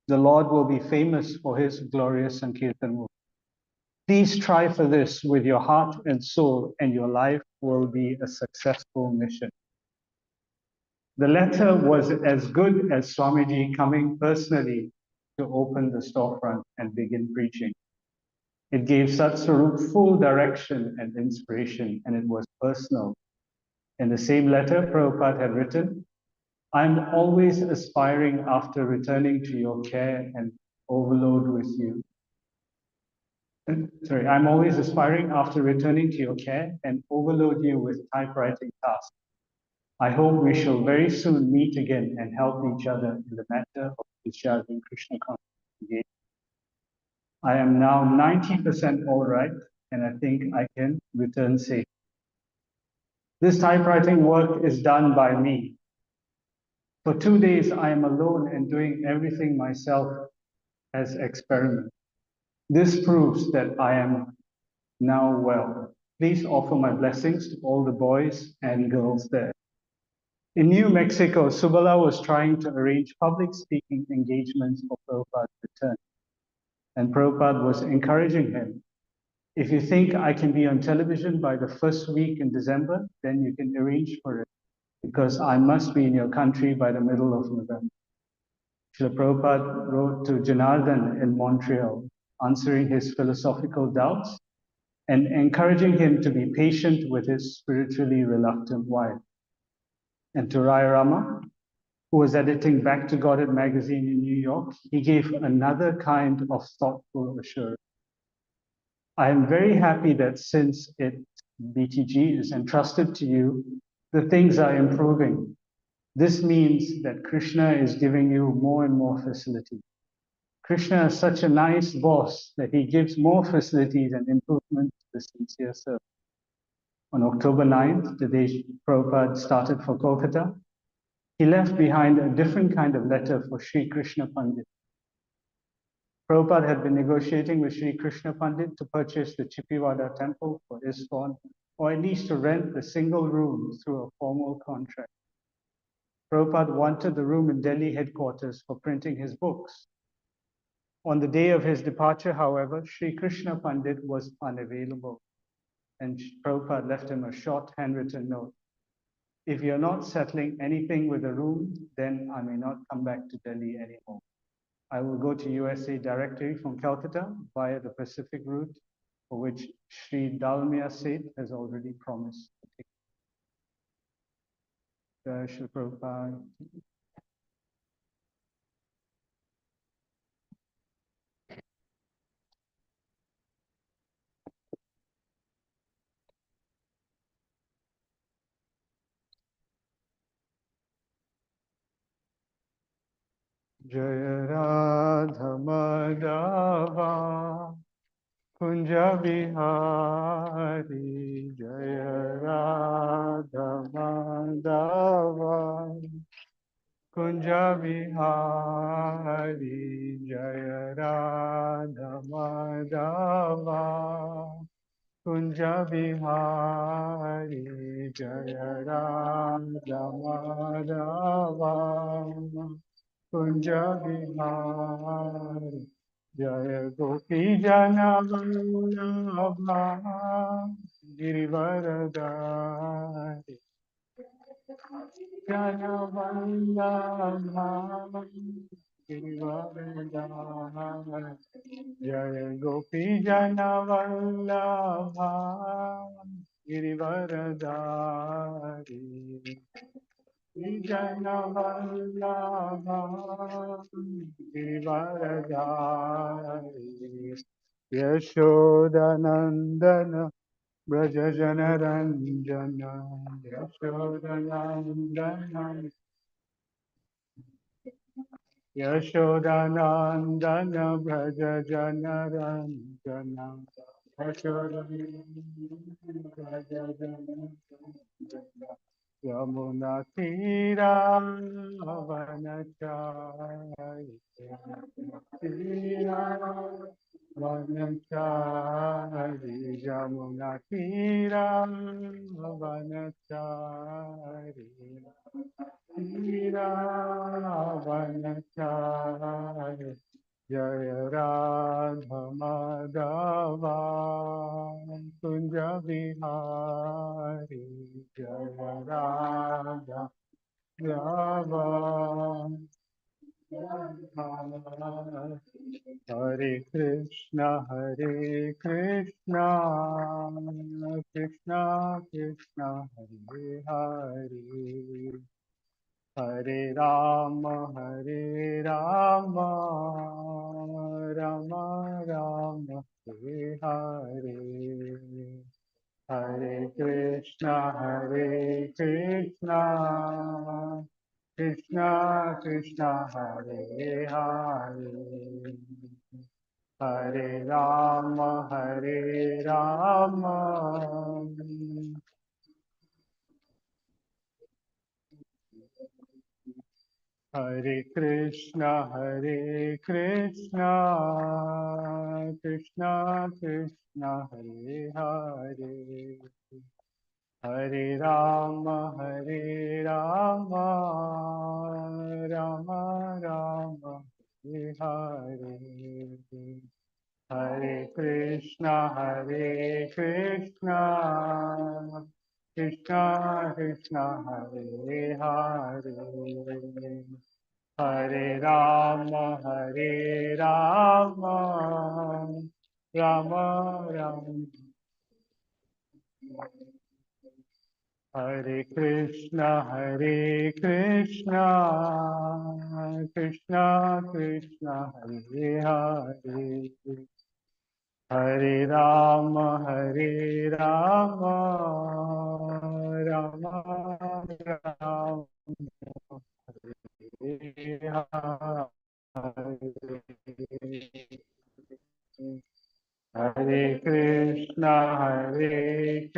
The Lord will be famous for his glorious Sankirtan movement. Please try for this with your heart and soul, and your life will be a successful mission. The letter was as good as Swamiji coming personally to open the storefront and begin preaching. It gave Satswarup full direction and inspiration, and it was personal. In the same letter, Prabhupada had written, I'm always aspiring after returning to your care and overload with you. I'm always aspiring after returning to your care and overload you with typewriting tasks. I hope we shall very soon meet again and help each other in the matter of discharging Krishna consciousness. I am now 90% all right, and I think I can return safe. This typewriting work is done by me. For 2 days, I am alone and doing everything myself as experiment. This proves that I am now well. Please offer my blessings to all the boys and girls there. In New Mexico, Subala was trying to arrange public speaking engagements for Prabhupada's return. And Prabhupada was encouraging him. If you think I can be on television by the first week in December, then you can arrange for it, because I must be in your country by the middle of November. Srila Prabhupada wrote to Janardhan in Montreal, answering his philosophical doubts and encouraging him to be patient with his spiritually reluctant wife. And to Rai Rama, who was editing Back to Godhead magazine in New York, he gave another kind of thoughtful assurance. I am very happy that since BTG is entrusted to you, the things are improving. This means that Krishna is giving you more and more facilities. Krishna is such a nice boss that he gives more facilities and improvements to the sincere servant. On October 9th, the day Prabhupada started for Kolkata, he left behind a different kind of letter for Sri Krishna Pandit. Prabhupada had been negotiating with Sri Krishna Pandit to purchase the Chippiwada temple for ISKCON, or at least to rent the single room through a formal contract. Prabhupada wanted the room in Delhi headquarters for printing his books. On the day of his departure, however, Sri Krishna Pandit was unavailable, and Prabhupada left him a short handwritten note. If you're not settling anything with the room, then I may not come back to Delhi anymore. I will go to USA directly from Calcutta via the Pacific route, for which Sri Dalmia Seth has already promised to take. Shri Prabhupada. Jaya Radha Madhava Kunja Bihari, Jaya Radha Madhava Kunja Bihari, Jaya Radha Madhava Kunja Bihari, Jaya Radha Madhava Kunja Bihari, Jaya Gopi Jana Vallabha Girivaradari, Jana Vallabha Girivaradari, Jaya Gopi Jana Vallabha Girivaradari, Jana Vallabha Girivaradari, Yashodanandana Braja Janaranjana, Yashodanandana Yashodanandana Braja Janaranjana, Yashodanandana Braja Janaranjana, Yamuna Tira Vanachari, Tira Vanachari, Yamuna Tira Vanachari, Tira Vanachari, Jai Radha Madhava Kunj Bihari Jai Radha Madhava Hare Krishna, Krishna Krishna, Hare Hare, Hare Rama, Rama Rama, Hare Hare, Hare Krishna, Krishna Krishna, Hare Hare. Hare Rama, Hare Krishna, Krishna Krishna, Hare Hare, Hare Rama, Rama Rama, Hare Hare. Hare Krishna, Krishna Krishna, Hare Hare, Hare Rama, Rama Rama, Hare Krishna, Krishna Krishna, Hare Hare, Hare Rama, Rama Rama, Hare Hare Krishna, Hare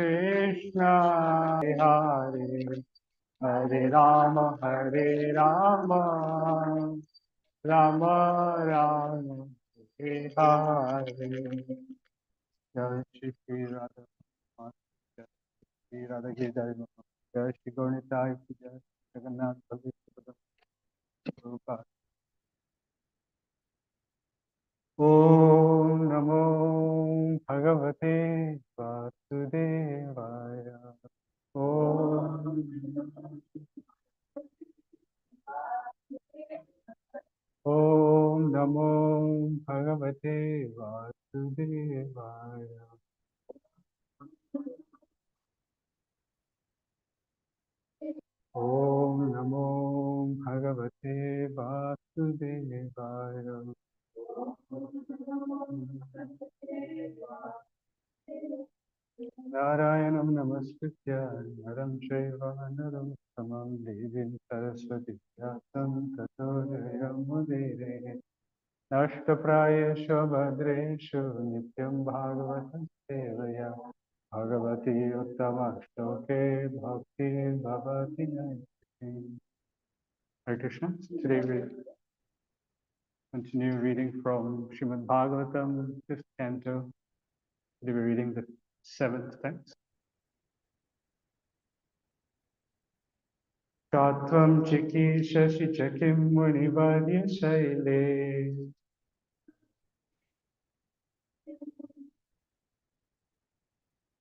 Hare Rama, Rama Rama, Hare Hare. Jai Shri Radha, Jai Shri Radha Ki Jai, Jai Shri Gaurnitai Ki Jai, Jagannath Bhavi Prabhupada. Om Namo Bhagavate Vasudevaya. Om Om Namo Bhagavate Vasudevaya. Om Namo Bhagavate Vasudevaya. Narayanam Namaskritya Naram Shaiva Naram Samam Devim Saraswati Vyasam Tato Jayamudire Nashtaprayeshu Bhadreshu Nityam Bhagavatam Sevaya Bhagavati Uttama Shloke Bhakti Bhavati Naiti. Hare Krishna. Today we continue reading from Srimad Bhagavatam, 5th canto. Today we're reading the 7th text. Katvam chiki shashi chakim munivadya shaile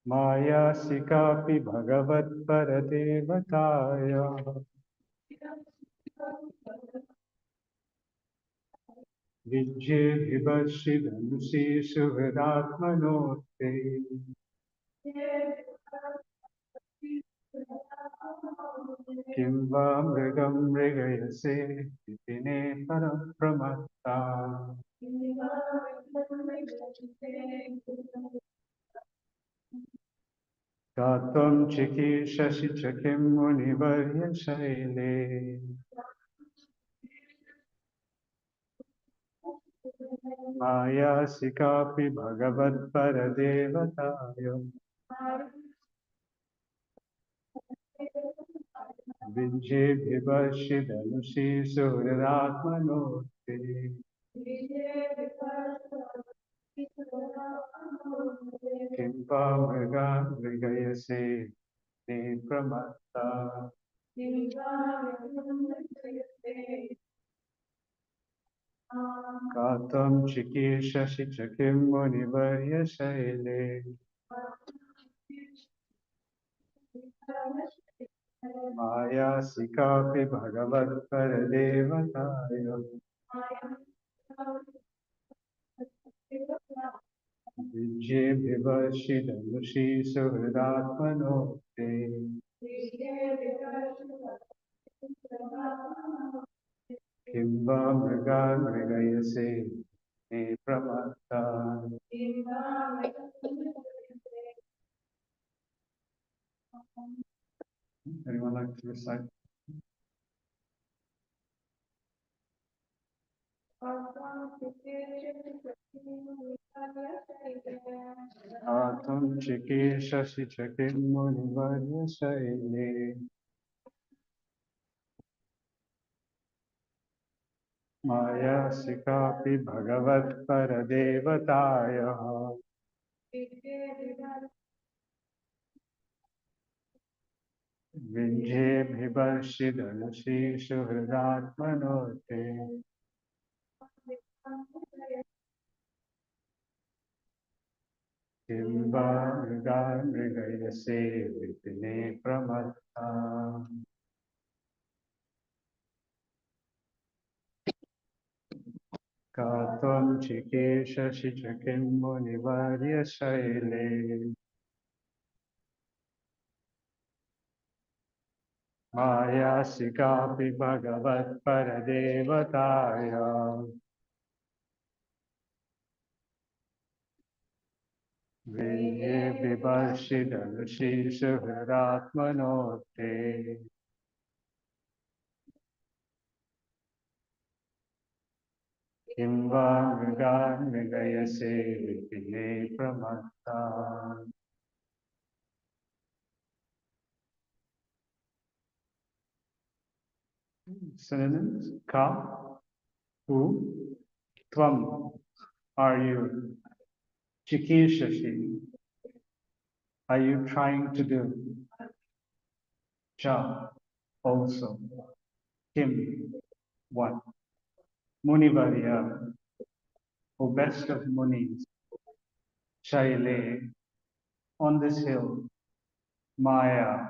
Maya sikapi bhagavat paradevataya Vijye vivashi dhanusi suvedatmanote Kimva mrigam mrigayase Vipine parapramata Katvam chiki shashi chakim munivarya shaile Maya sikapi bhagavat paradevataya Vijye vivashi dhanushi suratmanote Kimpa mriga mrigayase ne pramata. Katam Chikishashi Chakim Munivarya Shaile Maya Sikapi Bhagavat Paradevataya Vijay Vivashi Dhanushi Suhridatmano Te Kimva Mrigan Mrigayase Me Pramata. Anyone like to recite? Atam Chikishashi Chakim Munivarya Shaile Maya Sikapi Bhagavat Paradevataya Vinje Bhivarshi Dhanushi Suhridatmanote Kimva Mriga Mrigayase Vipine Pramatta. Katam Chikeshashi Chakim Munivarya Shaile Maya Sikapi Bhagavat Paradevataya Vinye Vivarshi Dhanushi Suhridatmanote Kimva Mriga Mrigayase Vipine Pramatta. Synonyms: Ka, who, Tvam, are you, Chikishashi, are you trying to do, Cha, also, Kim, what, Munivarya, O best of Munis, Shaile, on this hill, Maya,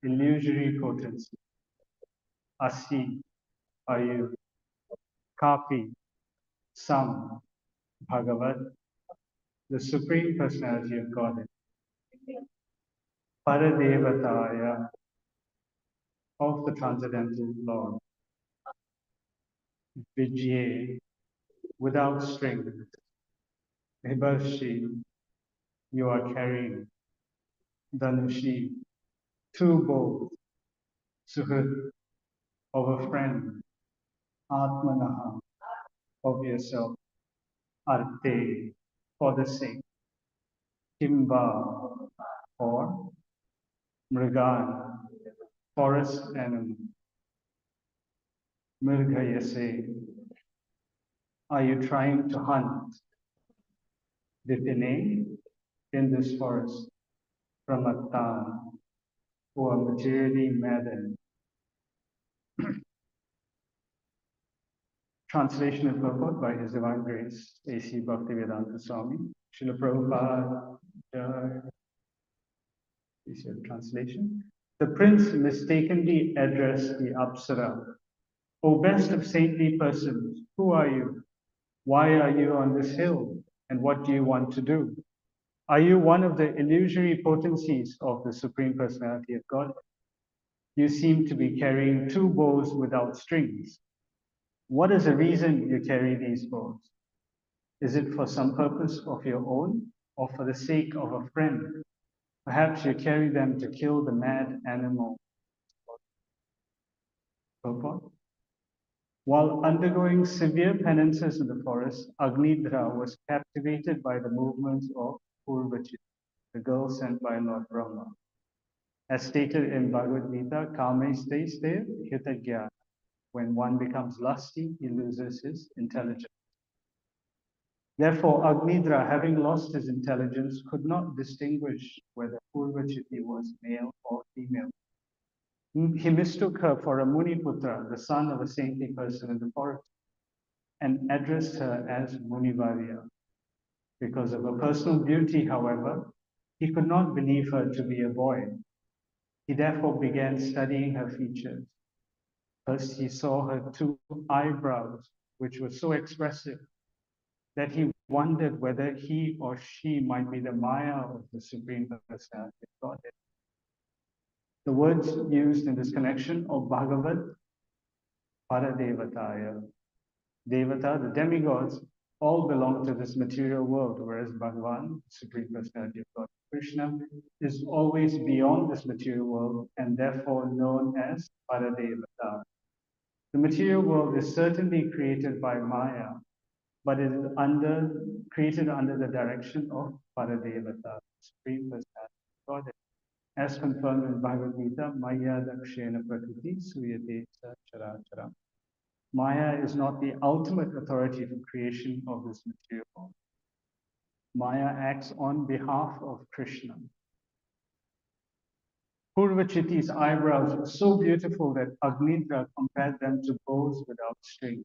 illusory potency, Asi, are you, Kapi, some, Bhagavat, the Supreme Personality of Godhead, Paradevataya, of the Transcendental Lord, Vijay, without strength, Hibashi, you are carrying, Dhanushi, two bows, Suhrit, of a friend, Atmanaha, of yourself, Arte, for the sake, Kimba, or Mrigan, forest animal, Mirghayase, are you trying to hunt, Vipine, in this forest, Pramatan, who are materially maddened. Translation and purport by His Divine Grace, A.C. Bhaktivedanta Swami, Srila Prabhupada. Is your translation? The prince mistakenly addressed the Apsara. O best of saintly persons, who are you? Why are you on this hill? And what do you want to do? Are you one of the illusory potencies of the Supreme Personality of God? You seem to be carrying two bows without strings. What is the reason you carry these bows? Is it for some purpose of your own or for the sake of a friend? Perhaps you carry them to kill the mad animal. Purport. While undergoing severe penances in the forest, Agnidra was captivated by the movements of Purvachit, the girl sent by Lord Brahma. As stated in Bhagavad Gita, Kame stays there, Hitagya. When one becomes lusty, he loses his intelligence. Therefore, Agnidra, having lost his intelligence, could not distinguish whether Purvachiti was male or female. He mistook her for a Muniputra, the son of a saintly person in the forest. and addressed her as Munivarya. Because of her personal beauty, however, he could not believe her to be a boy. He therefore began studying her features. First, he saw her two eyebrows, which were so expressive that he wondered whether he or she might be the Maya of the Supreme Personality of Godhead. The words used in this connection of Bhagavat, Paradevataya, Devata, the demigods, all belong to this material world, whereas Bhagavan, the Supreme Personality of God, Krishna, is always beyond this material world and therefore known as Paradevata. The material world is certainly created by Maya, but it is created under the direction of Paradevata, Supreme Personality of God, as confirmed in Bhagavad Gita, Maya Dakshena Prakriti Suyate Charachara. Maya is not the ultimate authority for creation of this material world. Maya acts on behalf of Krishna. Purvachiti's eyebrows were so beautiful that Agnitra compared them to bows without string.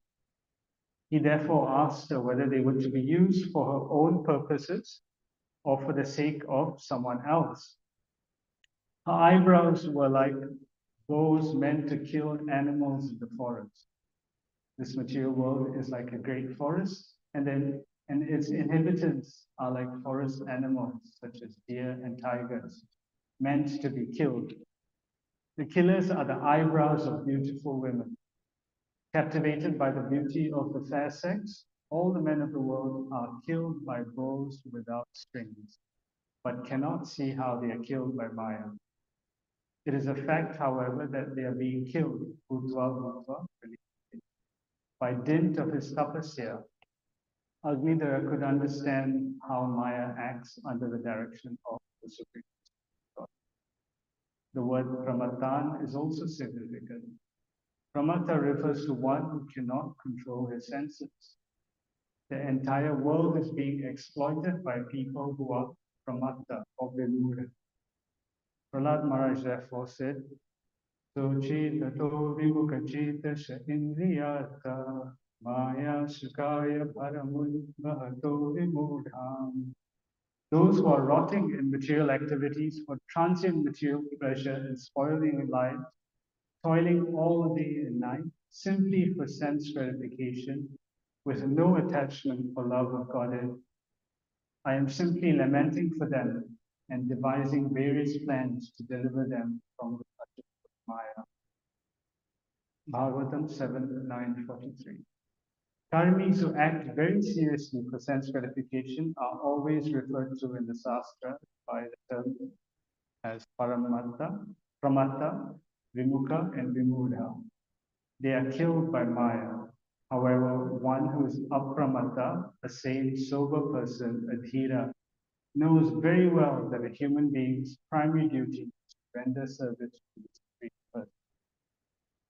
He therefore asked her whether they were to be used for her own purposes or for the sake of someone else. Her eyebrows were like bows meant to kill animals in the forest. This material world is like a great forest, and its inhabitants are like forest animals such as deer and tigers, meant to be killed. The killers are the eyebrows of beautiful women. Captivated by the beauty of the fair sex, all the men of the world are killed by bows without strings, but cannot see how they are killed by Maya. It is a fact, however, that they are being killed, by dint of his tapasya. Agnidhara could understand how Maya acts under the direction of the Supreme God. The word pramatan is also significant. Pramata refers to one who cannot control his senses. The entire world is being exploited by people who are pramata, or vimura. Prahlad Maharaj therefore said, Sochi tato vimukachita indriyata maya sukaya paramud bhato vimudham. Those who are rotting in material activities for transient material pleasure and spoiling lives, toiling all day and night, simply for sense gratification, with no attachment for love of Godhead. I am simply lamenting for them and devising various plans to deliver them from the clutches of Maya. Bhagavatam 7:9-43. Karmis who act very seriously for sense gratification are always referred to in the Shastra by the term as Paramatta, Pramatta, Vimukha, and Vimudha. They are killed by Maya. However, one who is Apramatta, a sane, sober person, a dhira, knows very well that a human being's primary duty is to render service to the Supreme Person.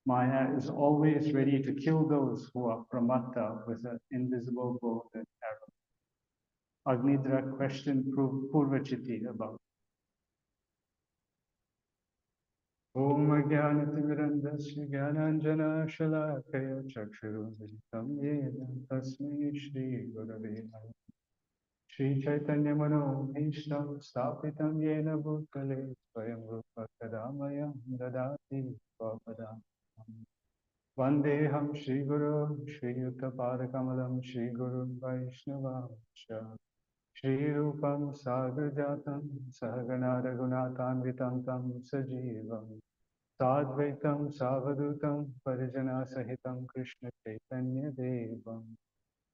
Maya is always ready to kill those who are pramatta with an invisible bow and arrow. Agnidhara questioned Purvachiti about Om Jnanatimirandasya Jnananjana Shalakaya Chakshurumilitam Yena Tasmai Shri Gurave Namaha Shri Chaitanya Mano Bhishtam Stapitam Yena Bhutale Swayam Rupa Kadamayam Dadati Swapadam Vandeham Shri Guru Shri Yuta Padakamalam Shri Guru Vaishnava Shri Rupam Sagrajatam Sahagana Raghunathan Vitam Tam Sajivam Sadvaitam Savadutam Parijana Sahitam Krishna Chaitanya Devam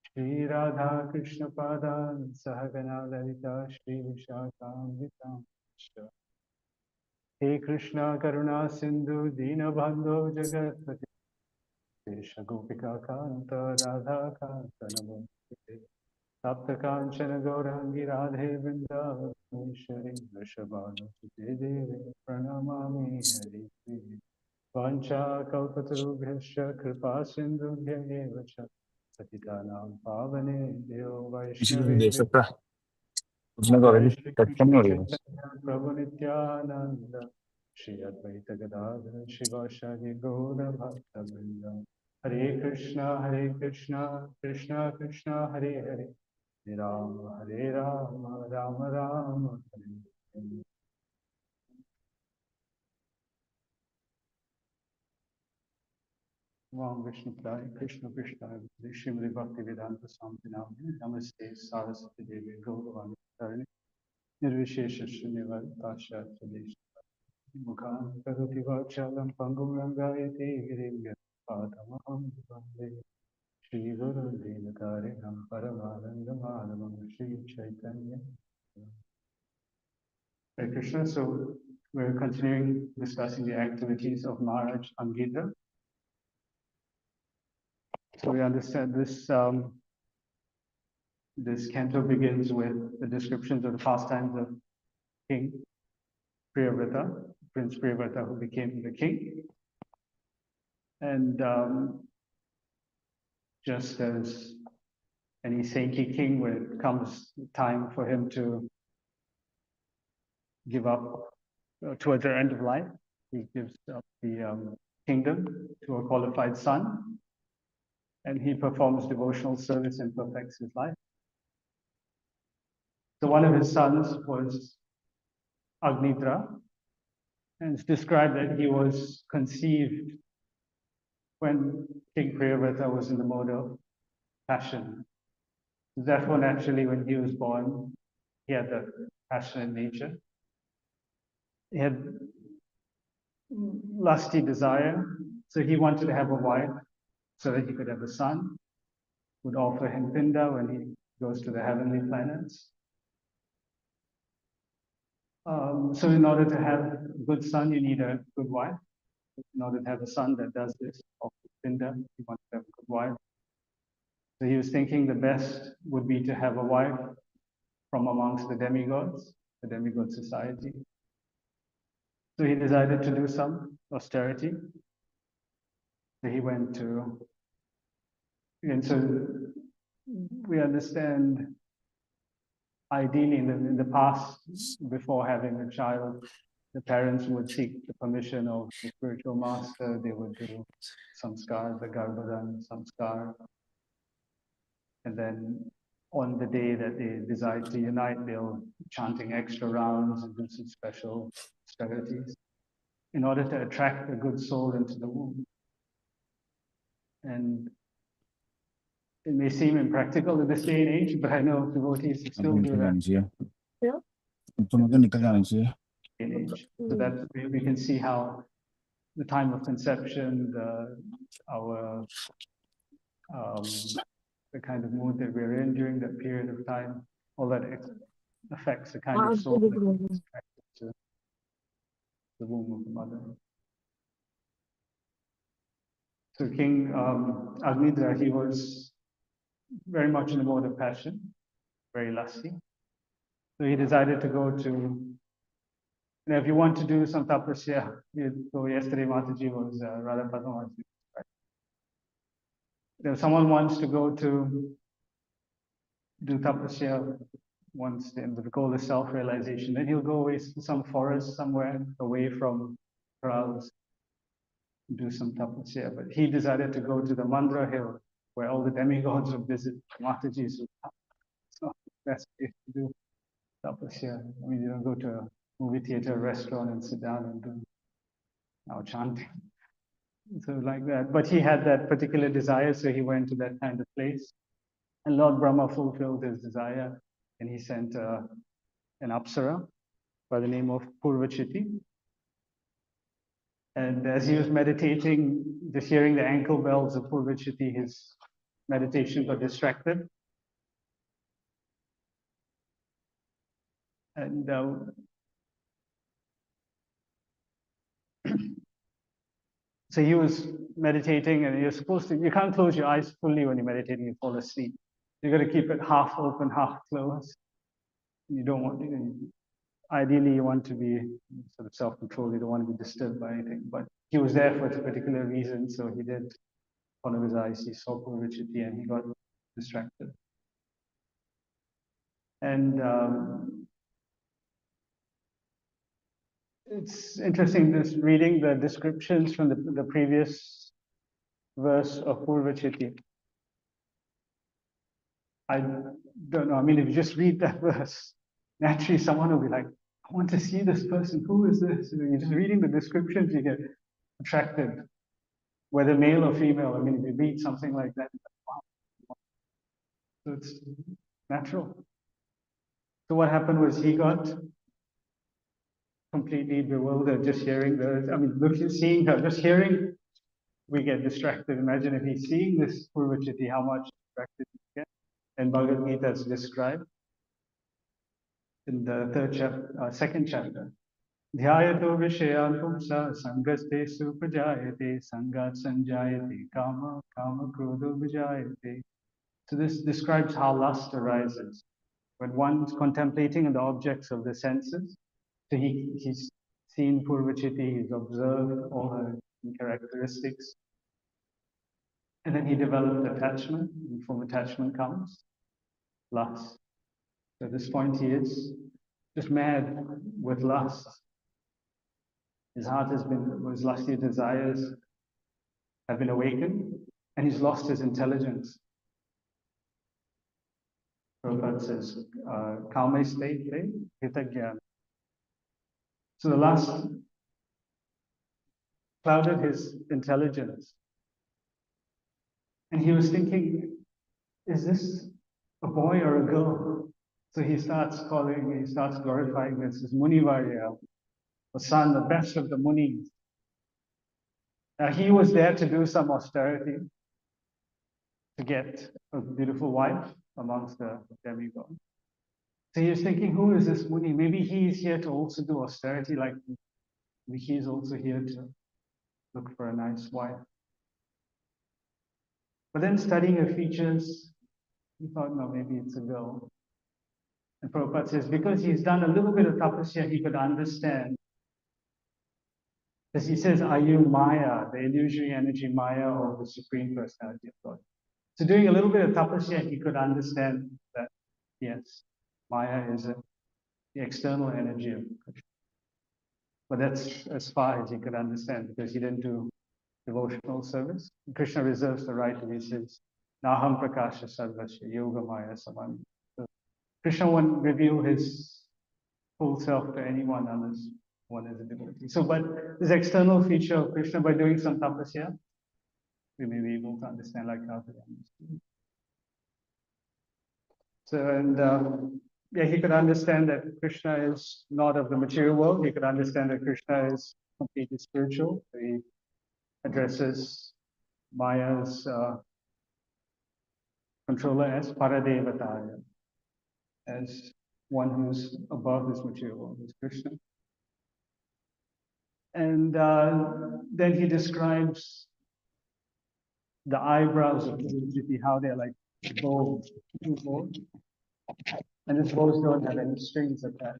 Shri Radha Krishna Padan Sahagana Lalita Shri Vishakam Vitam He Krishna Karuna Sindhu Dinabandho Jagatpati Gopika Kanta Radha Kanta Namaste Sapta Kanchana Gaurangi Radhe Vrindavaneshwari Vrishabhanu Sute Devi Pranamami Hari Vancha Kalpatarubhyasya Kripa Sindhubhya Eva Cha Patitanam Pavane Deo Vaishnave Jai Shri Krishna Chaitanya Prabhu Nityananda Shri Advaita Gadadhara Shiva Shadi Gaura Bhakta Vrinda Hare Krishna, Krishna Krishna, Hare Hare, Hare Rama, Rama Rama, Hare Hare. Om Vishnu Pai, Krishna Krishna, Srimati Bhakti Vedanta Swami Namini, Namaste Saraswati Devi, Gauravani Tarini, Nirvishesha Srinivas Tasha Pradesh, Mukha Karoti Vachalam Pangum Rangayate Girimya Padamaham Vande Shri Guru Dinakarinam Paramanandamalam Shri Chaitanya. Hare Krishna, so we're continuing discussing the activities of Maharaj Angidra. So we understand this canto begins with the descriptions of the pastimes of King Priyavrata, Prince Priyavrata, who became the king. And just as any saintly king, when it comes time for him to give up towards the end of life, he gives up the kingdom to a qualified son, and he performs devotional service and perfects his life. So one of his sons was Agnidra, and it's described that he was conceived when King Priyavrata was in the mode of passion. Therefore, naturally, when he was born, he had that passionate nature. He had lusty desire, so he wanted to have a wife so that he could have a son, would offer him Pinda when he goes to the heavenly planets. So in order to have a good son, you need a good wife. In order to have a son that does this, offer Pinda, he wants to have a good wife. So he was thinking the best would be to have a wife from amongst the demigod society. So he decided to do some austerity. So he went to, and so we understand ideally in the past, before having a child, the parents would seek the permission of the spiritual master. They would do samskar, the Garbhadan samskar. And then on the day that they decide to unite, they'll chanting extra rounds and do some special austerities in order to attract a good soul into the womb. And it may seem impractical in this day and age, but I know devotees still do that. Yeah. So that we can see how the time of conception, the kind of mood that we're in during that period of time, all that affects the kind of soul that is attracted to the womb of the mother. So King Agnidra, he was very much in the mode of passion, very lusty. So he decided to go to, if you want to do some tapasya, so yesterday Mataji was Radha Padma. If someone wants to go to do tapasya once the goal is self-realization, then he'll go away to some forest somewhere away from crowds, do some tapasya. But he decided to go to the Mandra hill where all the demigods would visit Mataji's. It's not the best place to do tapasya. I mean, you don't go to a movie theater, restaurant, and sit down and do chanting. So like that. But he had that particular desire, so he went to that kind of place. And Lord Brahma fulfilled his desire, and he sent an apsara by the name of Purvachiti. And as he was meditating, just hearing the ankle bells of Purvachiti, his meditation got distracted. And so he was meditating, and you're supposed to, you can't close your eyes fully when you're meditating, you fall asleep. You got to keep it half open, half closed. You don't want, ideally you want to be sort of self-controlled, you don't want to be disturbed by anything. But he was there for a particular reason, so he did. One of his eyes, he saw Purvachiti and he got distracted. And it's interesting, this reading the descriptions from the previous verse of Purvachiti. I don't know. I mean, if you just read that verse, naturally someone will be like, I want to see this person. Who is this? You're just reading the descriptions, you get attracted, whether male or female. I mean, if you read something like that, wow. So it's natural. So what happened was he got completely bewildered just hearing seeing her, just hearing, we get distracted. Imagine if he's seeing this Purvachiti, how much distracted he get. And Bhagavad Gita is described in the second chapter. Dhyayato vishayan pumsa sangaste supajayate sangat sanjayate kama kama krodho vijayate. So this describes how lust arises. When one's contemplating on the objects of the senses, so he's seen Purvachiti, he's observed all her characteristics, and then he developed attachment, and from attachment comes lust. So at this point he is just mad with lust. His heart his lusty desires have been awakened, and he's lost his intelligence. Prabhupada says, Kama state, hitagyan. So the lust clouded his intelligence. And he was thinking, is this a boy or a girl? So he starts glorifying this as Munivarya, the son, the best of the Munis. Now he was there to do some austerity, to get a beautiful wife amongst the demigods. So he was thinking, who is this Muni? Maybe he is here to also do austerity, like he is also here to look for a nice wife. But then studying her features, he thought, no, maybe it's a girl. And Prabhupada says, because he's done a little bit of tapasya, he could understand. Because he says, are you Maya, the illusory energy Maya, or the Supreme Personality of God? So doing a little bit of tapasya, he could understand that, yes, Maya is the external energy of Krishna. But that's as far as he could understand, because he didn't do devotional service. Krishna reserves the right, and he says, Naham Prakasha Sarvasya Yoga Maya Samani. So Krishna won't reveal his full self to anyone unless one is a devotee. So, but this external feature of Krishna, by doing some tapasya, we may be able to understand like how to understand. So, and yeah, he could understand that Krishna is not of the material world. He could understand that Krishna is completely spiritual. So he addresses Maya's controller as Paradevataya, as one who's above this material world, is Krishna. And then he describes the eyebrows of Purvachiti, how they're like bows, two bows. And these bows don't have any strings attached.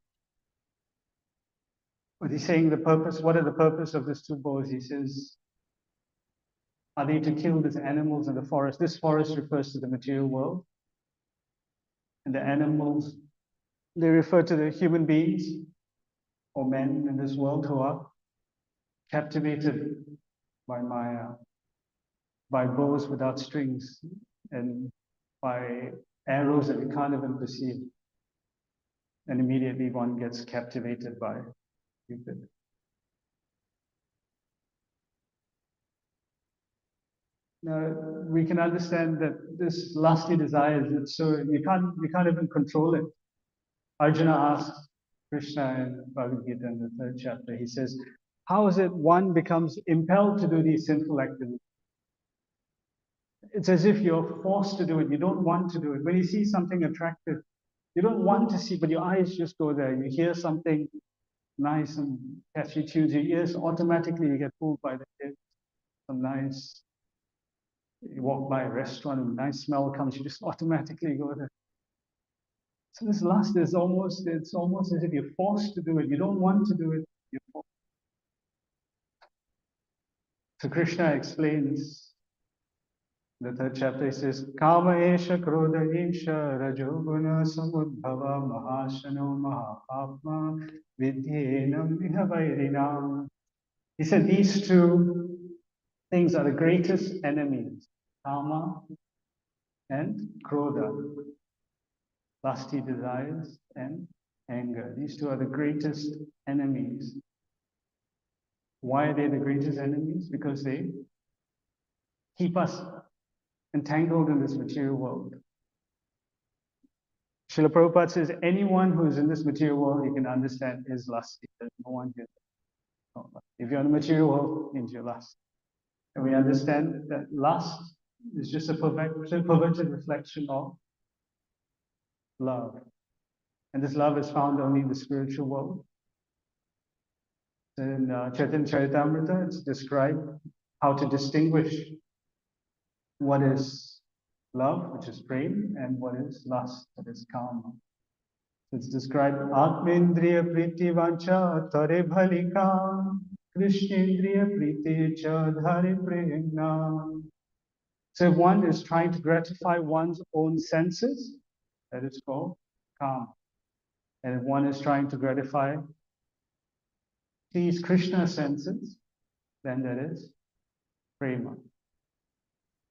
But he's saying what are the purpose of these two bows? He says, are they to kill these animals in the forest? This forest refers to the material world. And the animals, they refer to the human beings or men in this world who are captivated by Maya, by bows without strings, and by arrows that we can't even perceive. And immediately one gets captivated by Cupid. Now we can understand that this lusty desire, so you can't even control it. Arjuna asks Krishna in Bhagavad Gita in the third chapter, he says, how is it one becomes impelled to do these sinful activities? It's as if you're forced to do it. You don't want to do it. When you see something attractive, you don't want to see, but your eyes just go there. You hear something nice and catchy tunes, your ears automatically you get pulled by the kids. Some nice, you walk by a restaurant and a nice smell comes, you just automatically go there. So this lust is it's almost as if you're forced to do it. You don't want to do it, you're forced. So Krishna explains the third chapter, he says, Kama esha krodha esha rajoguna samudbhava mahashano mahapapma vidyenam vihavaidinam. He said these two things are the greatest enemies, kama and krodha, lusty desires and anger. These two are the greatest enemies. Why are they the greatest enemies? Because they keep us entangled in this material world. Srila Prabhupada says anyone who is in this material world, you can understand, is lusty. There's no one here. If you're in the material world, it means you're lust. And we understand that lust is just a perverted reflection of love. And this love is found only in the spiritual world. In Chaitanya Charitamrita, it's described how to distinguish what is love, which is prem, and what is lust, that is kama. It's described Atmendriya Priti Vancha Tare Bhalika Krishnendriya Priti Cha Dhare Premna. So if one is trying to gratify one's own senses, that is called kama. And if one is trying to gratify these Krishna senses, then that is prema.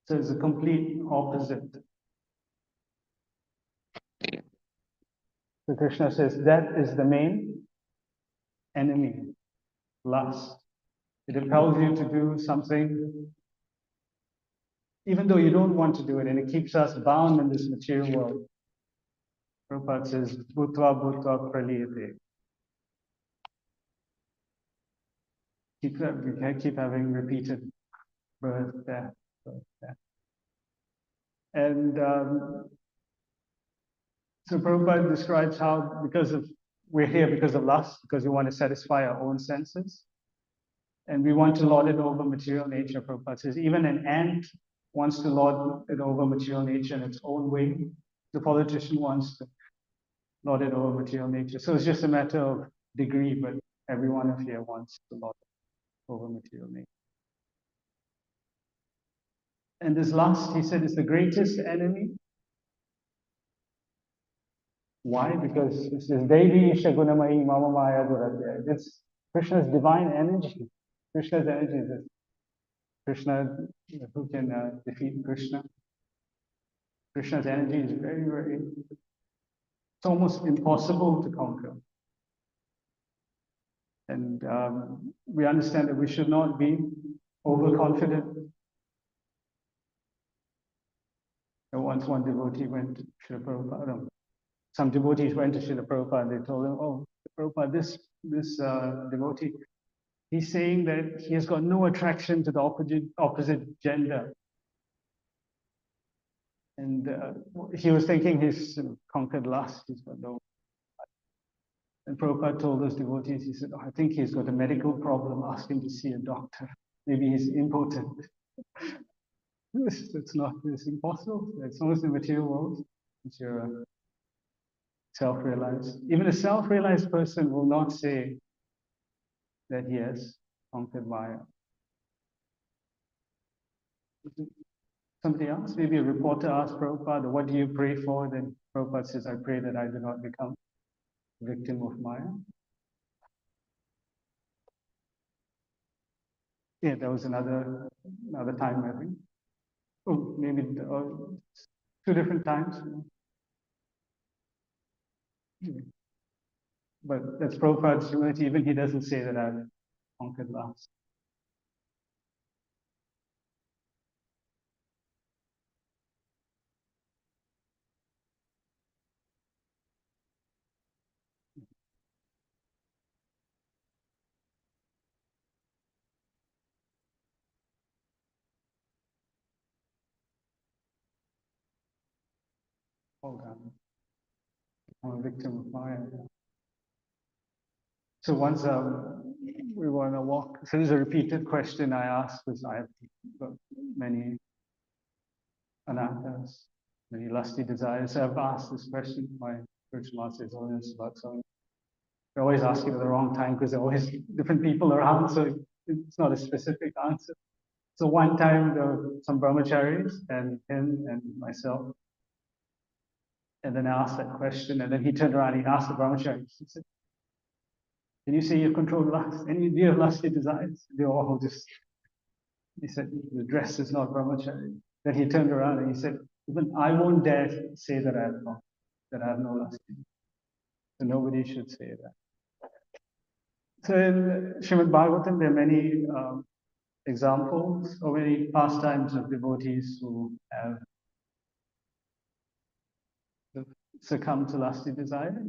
So it's a complete opposite. So Krishna says that is the main enemy, lust. It impels you to do something even though you don't want to do it, and it keeps us bound in this material world. Prabhupada says, bhutva bhutva praliyate. We keep having repeated birth, death, birth, death. And so Prabhupada describes how, we're here because of lust, because we want to satisfy our own senses. And we want to lord it over material nature. Prabhupada says, even an ant wants to lord it over material nature in its own way. The politician wants to lord it over material nature. So it's just a matter of degree, but every one of you wants to lord it over material nature. And this lust, he said, is the greatest enemy. Why? Because it says, Devi Isha Gunamayi Mama Maya Duratya. It's Krishna's divine energy. Krishna's energy is this. Krishna, who can defeat Krishna? Krishna's energy is very, very, it's almost impossible to conquer. And we understand that we should not be overconfident. And once one devotee went to Srila Prabhupada, some devotees went to Srila Prabhupada, they told him, oh, Prabhupada, this devotee, he's saying that he has got no attraction to the opposite gender. And he was thinking he's conquered lust, he's got no. And Prabhupada told those devotees, he said, oh, I think he's got a medical problem, ask him to see a doctor. Maybe he's impotent. It's impossible. It's almost the material world. It's your self-realized. Even a self-realized person will not say that he has conquered Maya. Somebody else, maybe a reporter asked Prabhupada, what do you pray for? Then Prabhupada says, I pray that I do not become a victim of Maya. Yeah, that was another time, I think. Oh, maybe 2 different times. But that's Prabhupada's humility. Even he doesn't say that I've conquered lust. Hold on. I'm a victim of Maya. So once we were on a walk, so there's a repeated question I asked, because I have many anarthas, many lusty desires. So I've asked this question to my spiritual master, about something. They're always asking at the wrong time because there are always different people around, so it's not a specific answer. So one time there were some brahmacharis and him and myself. And then I asked that question, and then he turned around and he asked the brahmachari, he said, can you say you've controlled lust? Do you have lusty desires? They all just He said, the dress is not brahmachari. Then he turned around and he said, even I won't dare say that that I have no lusty. So nobody should say that. So in Srimad Bhagavatam, there are many examples or many pastimes of devotees who have succumbed to lusty desire.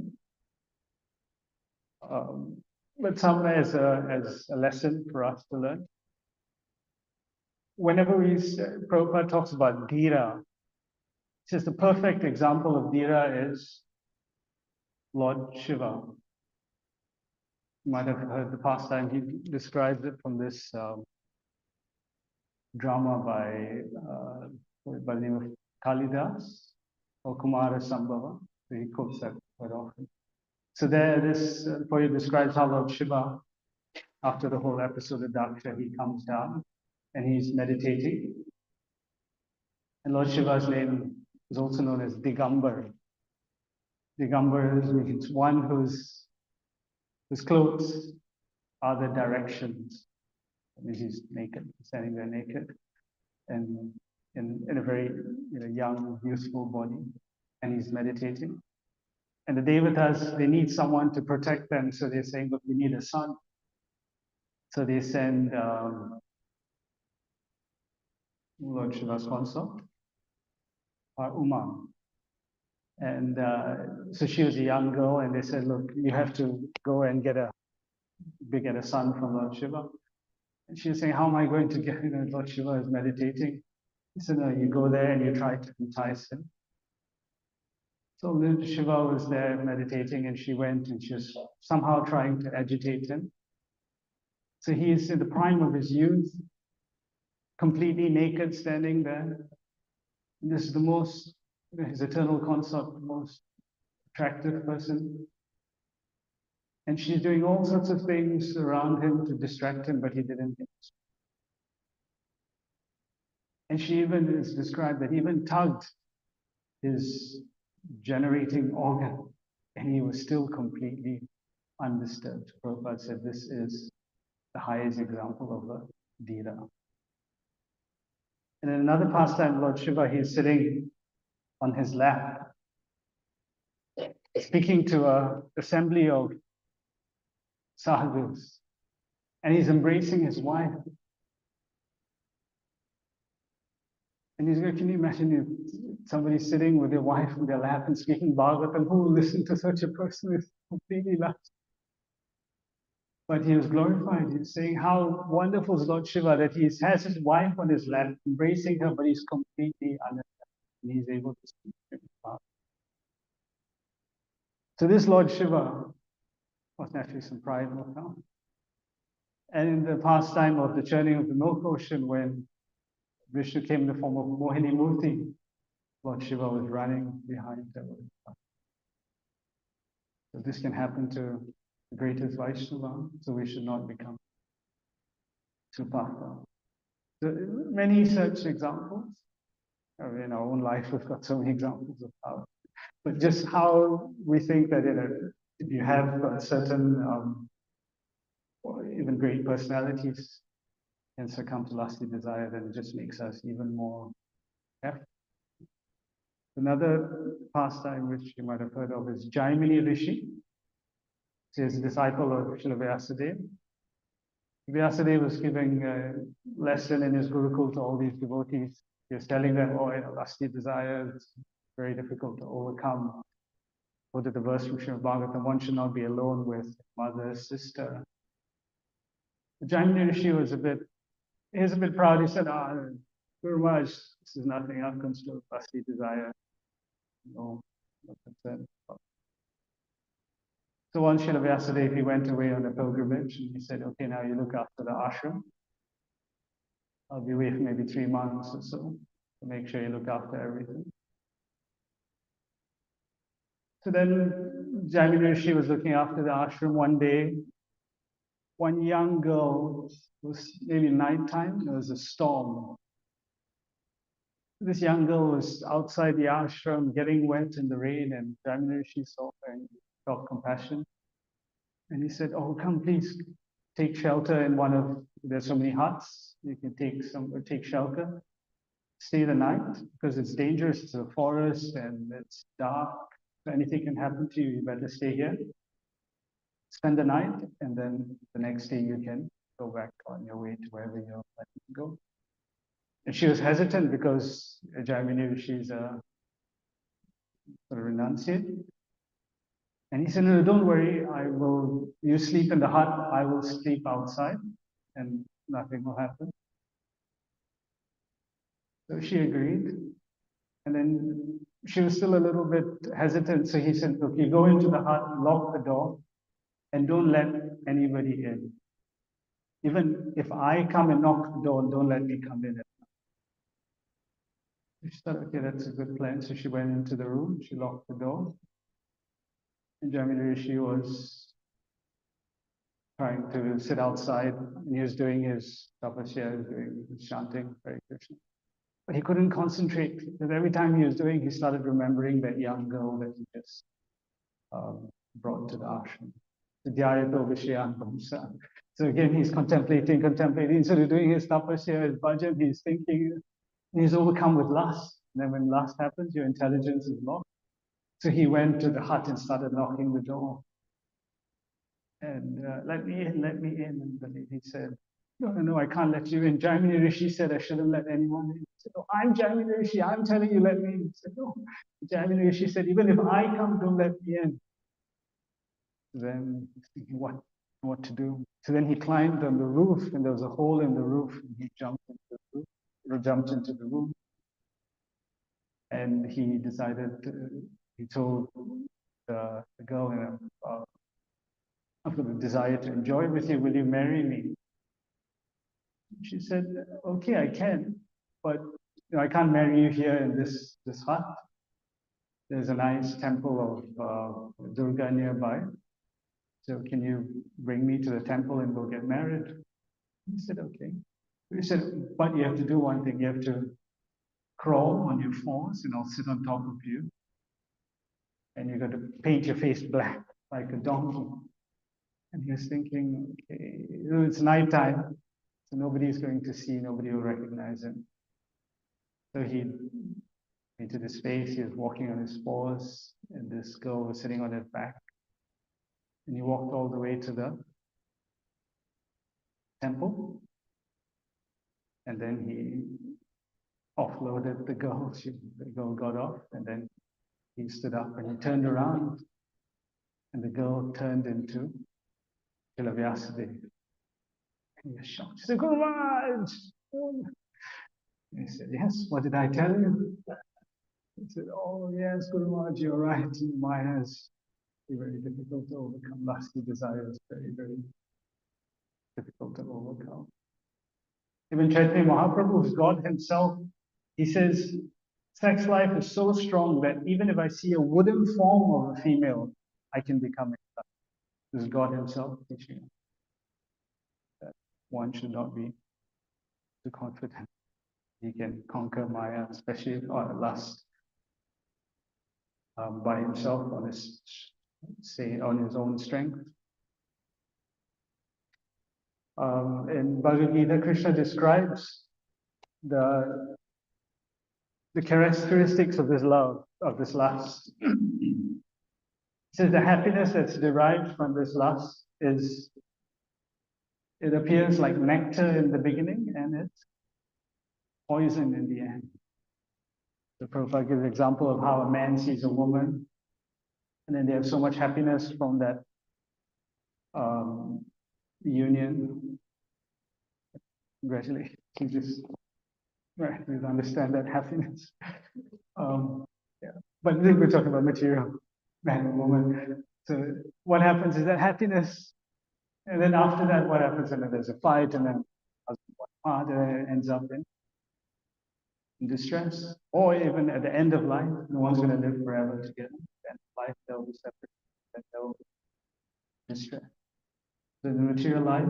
But some as a lesson for us to learn. Whenever Prabhupada talks about dhira, he says the perfect example of dhira is Lord Shiva. You might have heard the pastime. He describes it from this drama by the name of Kalidas or Kumara Sambhava. So he quotes that quite often. So there, this poet describes how Lord Shiva, after the whole episode of Daksha, he comes down and he's meditating. And Lord Shiva's name is also known as Digambar. Digambar means one whose clothes are the directions. That means he's naked, standing there naked, and in a very young, youthful body, and he's meditating. And the Devatas, they need someone to protect them, so they're saying, look, we need a son. So they send Lord Shiva's consort, Uma. And so she was a young girl, and they said, look, you have to go and get a son from Lord Shiva. And she was saying, how am I going to get, Lord Shiva is meditating. He said, no, you go there and you try to entice him. So Lord Shiva was there meditating, and she went and she was somehow trying to agitate him. So he is in the prime of his youth, completely naked, standing there. And this is the most, his eternal consort, the most attractive person. And she's doing all sorts of things around him to distract him, but he didn't get it. And she even is described that he even tugged his generating organ, and he was still completely undisturbed. Prabhupada said this is the highest example of a dhira. And in another pastime, Lord Shiva, he's sitting on his lap, speaking to an assembly of sadhus, and he's embracing his wife. And he's going, can you imagine if somebody sitting with their wife on their lap and speaking Bhagavatam, who will listen to such a person is completely lost. But he was glorified. He's saying how wonderful is Lord Shiva that he has his wife on his lap, embracing her, but he's completely unattached, and he's able to speak to him. So this Lord Shiva was naturally some pride and power. And in the pastime of the churning of the milk ocean, when Vishnu came in the form of Mohini Murti, Lord Shiva was running behind them. So this can happen to the greatest Vaishnava, so we should not become too puffed up. So many such examples. In our own life, we've got so many examples of power. But just how we think that if you have a certain or even great personalities can succumb to lusty desire, then it just makes us even more careful. Another pastime which you might have heard of is Jaimini Rishi. He is a disciple of Srila Vyasadeva. Vyasadeva was giving a lesson in his Gurukul to all these devotees. He was telling them, lusty desire is very difficult to overcome. Quoted the verse from Srimad Bhagavatam, one should not be alone with mother, sister. Jaimini Rishi was a bit proud. He said, Guru Maharaj, this is nothing. I've considered lusty desire. No, not concerned. So once Srila Vyasadeva, he went away on a pilgrimage, and he said, okay, now you look after the ashram. I'll be away for maybe 3 months or so to make sure you look after everything. So then Jaimini Rishi was looking after the ashram one day. One young girl, it was maybe nighttime, there was a storm. This young girl was outside the ashram getting wet in the rain, and Jaimini Rishi saw her and felt compassion. And he said, oh, come please take shelter in there's so many huts. You can take shelter, stay the night, because it's dangerous. It's a forest and it's dark. So anything can happen to you. You better stay here, spend the night, and then the next day you can go back on your way to wherever you're planning to go. And she was hesitant because Jaimini knew she's a sort of renunciate. And he said, no, don't worry, you sleep in the hut, I will sleep outside, and nothing will happen. So she agreed. And then she was still a little bit hesitant. So he said, okay, go into the hut, lock the door, and don't let anybody in. Even if I come and knock the door, don't let me come in. She thought, okay, that's a good plan. So she went into the room, she locked the door. And Jamila Rishi was trying to sit outside, and he was doing his tapasya, doing his chanting, Hare Krishna. But he couldn't concentrate, because every time he was doing, he started remembering that young girl that he just brought to the ashram. So again, he's contemplating. Instead of doing his tapasya, his bhajan, he's thinking, he's overcome with lust. And then when lust happens, your intelligence is lost. So he went to the hut and started knocking the door. And let me in. And the lady said, no, I can't let you in. Jaimini Rishi said I shouldn't let anyone in. He said, oh, I'm Jaimini Rishi, I'm telling you, let me in. He said, no. Jaimini Rishi said, even if I come, don't let me in. Then thinking, what to do? So then he climbed on the roof, and there was a hole in the roof, and he jumped into the roof, or jumped into the room. And he he told the girl, I've got a desire to enjoy with you, will you marry me? She said, okay, I can, but I can't marry you here in this hut. There's a nice temple of Durga nearby. So can you bring me to the temple and we'll get married? He said, okay. He said, but you have to do one thing. You have to crawl on your fours and I'll sit on top of you. And you've got to paint your face black like a donkey. And he was thinking, okay, it's nighttime, so nobody's going to see, nobody will recognize him. So he painted his face, he was walking on his paws, and this girl was sitting on his back. And he walked all the way to the temple. And then he offloaded the girl. The girl got off, and then he stood up and he turned around, and the girl turned into Vyasadeva. And he was shocked. She said, Guru Maharaj! He said, yes, what did I tell you? He said, oh yes, Guru Maharaj, you're right. Maya is very difficult to overcome. Lusty desire is very, very difficult to overcome. Even Chaitanya Mahaprabhu, who's God himself, he says, sex life is so strong that even if I see a wooden form of a female, I can become excited. This is God himself teaching that one should not be too confident. He can conquer Maya, especially lust, by himself on his own strength. In Bhagavad Gita, Krishna describes the characteristics of this love, of this lust. He says the happiness that's derived from this lust it appears like nectar in the beginning and it's poison in the end. So Prabhupada gives an example of how a man sees a woman and then they have so much happiness from that union. Congratulations. You understand that happiness. Yeah. But I think we're talking about material, man and woman. So what happens is that happiness, and then after that, what happens? And then there's a fight, and then husband ends up in distress, or even at the end of life, no one's going to live forever together. At the end of life, they'll be separate, and they'll be distressed. So in the material life,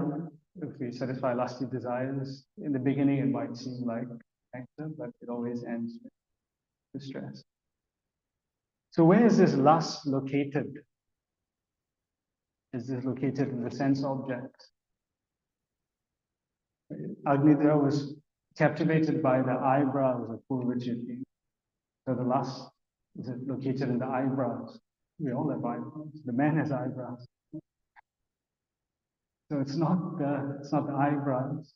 if we satisfy lusty desires, in the beginning it might seem like nectar, but it always ends with distress. So where is this lust located? Is this located in the sense object? Agnidra was captivated by the eyebrows of Purvajiti. So the lust is located in the eyebrows. We all have eyebrows. The man has eyebrows. So it's not the eyebrows.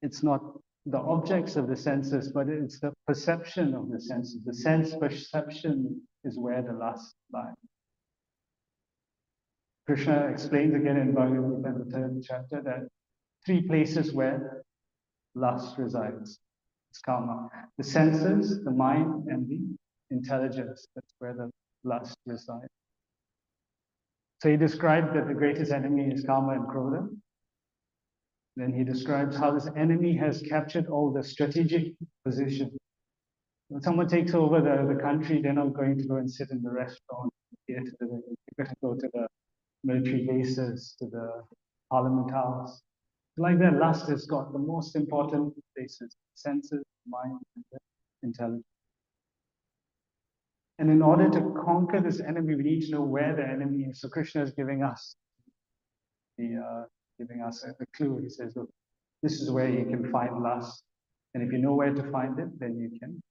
It's not the objects of the senses, but it's the perception of the senses. The sense perception is where the lust lies. Krishna explains again in Bhagavad Gita, the third chapter, that three places where lust resides. It's karma. The senses, the mind, and the intelligence. That's where the lust resides. So he described that the greatest enemy is karma and krodha. Then he describes how this enemy has captured all the strategic position. When someone takes over the country, they're not going to go and sit in the restaurant, they're going to go to the military bases, to the parliament house. Like that, lust has got the most important places: senses, mind, and the intelligence. And in order to conquer this enemy, we need to know where the enemy is. So Krishna is giving us a clue. He says, look, this is where you can find lust. And if you know where to find it, then you can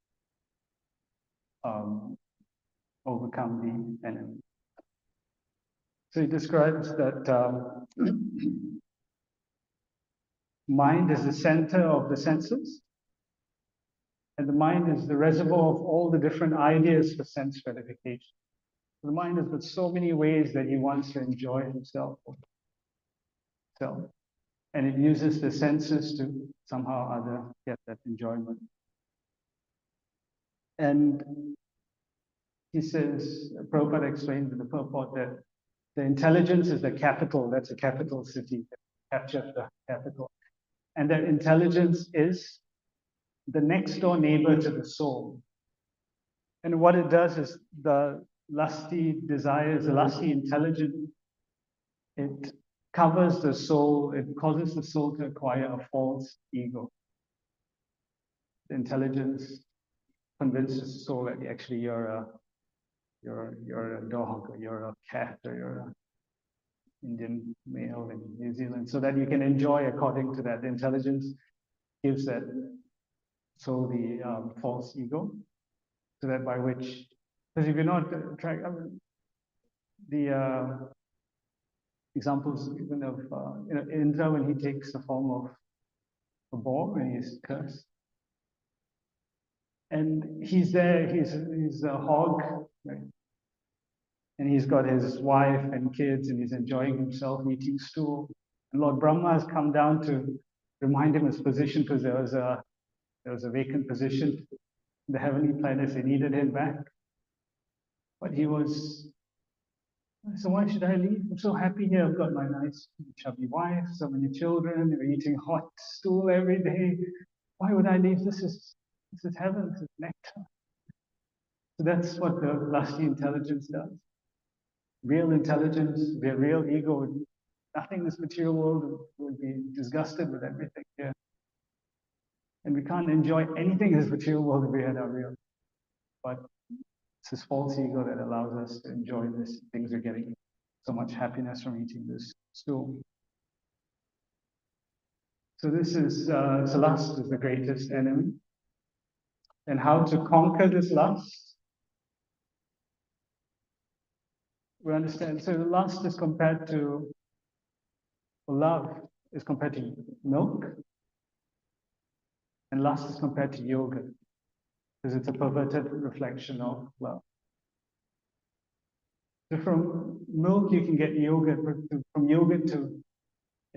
overcome the enemy. So he describes that mind is the center of the senses, and the mind is the reservoir of all the different ideas for sense gratification. The mind has got so many ways that he wants to enjoy himself, and it uses the senses to somehow or other get that enjoyment. And he says, Prabhupada explains in the purport that the intelligence is the capital, that's a capital city, capture the capital. And that intelligence is the next door neighbor to the soul. And what it does is the lusty desires, the lusty intelligence, it covers the soul, it causes the soul to acquire a false ego. The intelligence convinces the soul that actually you're a dog, or you're a cat, or you're an Indian male in New Zealand, so that you can enjoy according to that. The intelligence gives that soul the false ego, so that by which, because if you're not the examples even of Indra when he takes the form of a boar and he's cursed, and he's there, he's a hog, right? And he's got his wife and kids, and he's enjoying himself eating stool. And Lord Brahma has come down to remind him his position, because there was a vacant position in the heavenly planets. They needed him back, but he was. So why should I leave? I'm so happy here. I've got my nice chubby wife, so many children. They're eating hot stool every day. Why would I leave? This is heaven. This is nectar. So that's what the lusty intelligence does. Real intelligence, their real ego, nothing in this material world would be disgusted with everything here. And we can't enjoy anything in this material world if we had our real. But it's this false ego that allows us to enjoy these things. We're getting so much happiness from eating this stool. So this is, so lust is the greatest enemy. And how to conquer this lust? We understand. So lust is compared to, or love is compared to milk, and lust is compared to yogurt, because it's a perverted reflection of love. So from milk you can get yogurt, but from yogurt to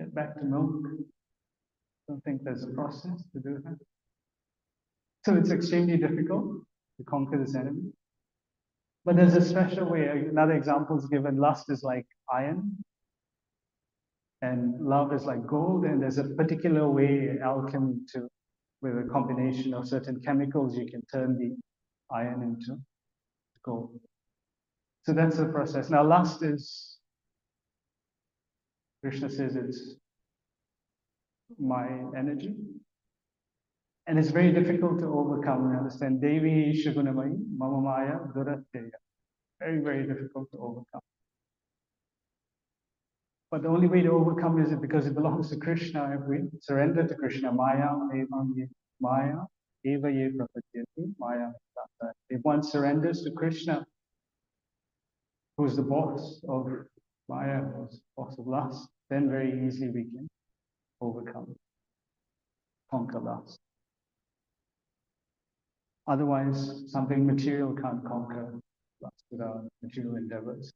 get back to milk, I don't think there's a process to do that. So it's extremely difficult to conquer this enemy. But there's a special way. Another example is given. Lust is like iron, and love is like gold. And there's a particular way, alchemy, with a combination of certain chemicals, you can turn the iron into gold. So that's the process. Now, lust is, Krishna says, it's my energy. And it's very difficult to overcome. You understand? Devi Shagunamai, Mama Maya, Duratteya. Very, very difficult to overcome. But the only way to overcome is because it belongs to Krishna. If we surrender to Krishna, Maya, eva ye prapadyati, Maya. If one surrenders to Krishna, who's the boss of Maya, who's the boss of lust, then very easily we can overcome, conquer lust. Otherwise, something material can't conquer lust without material endeavors.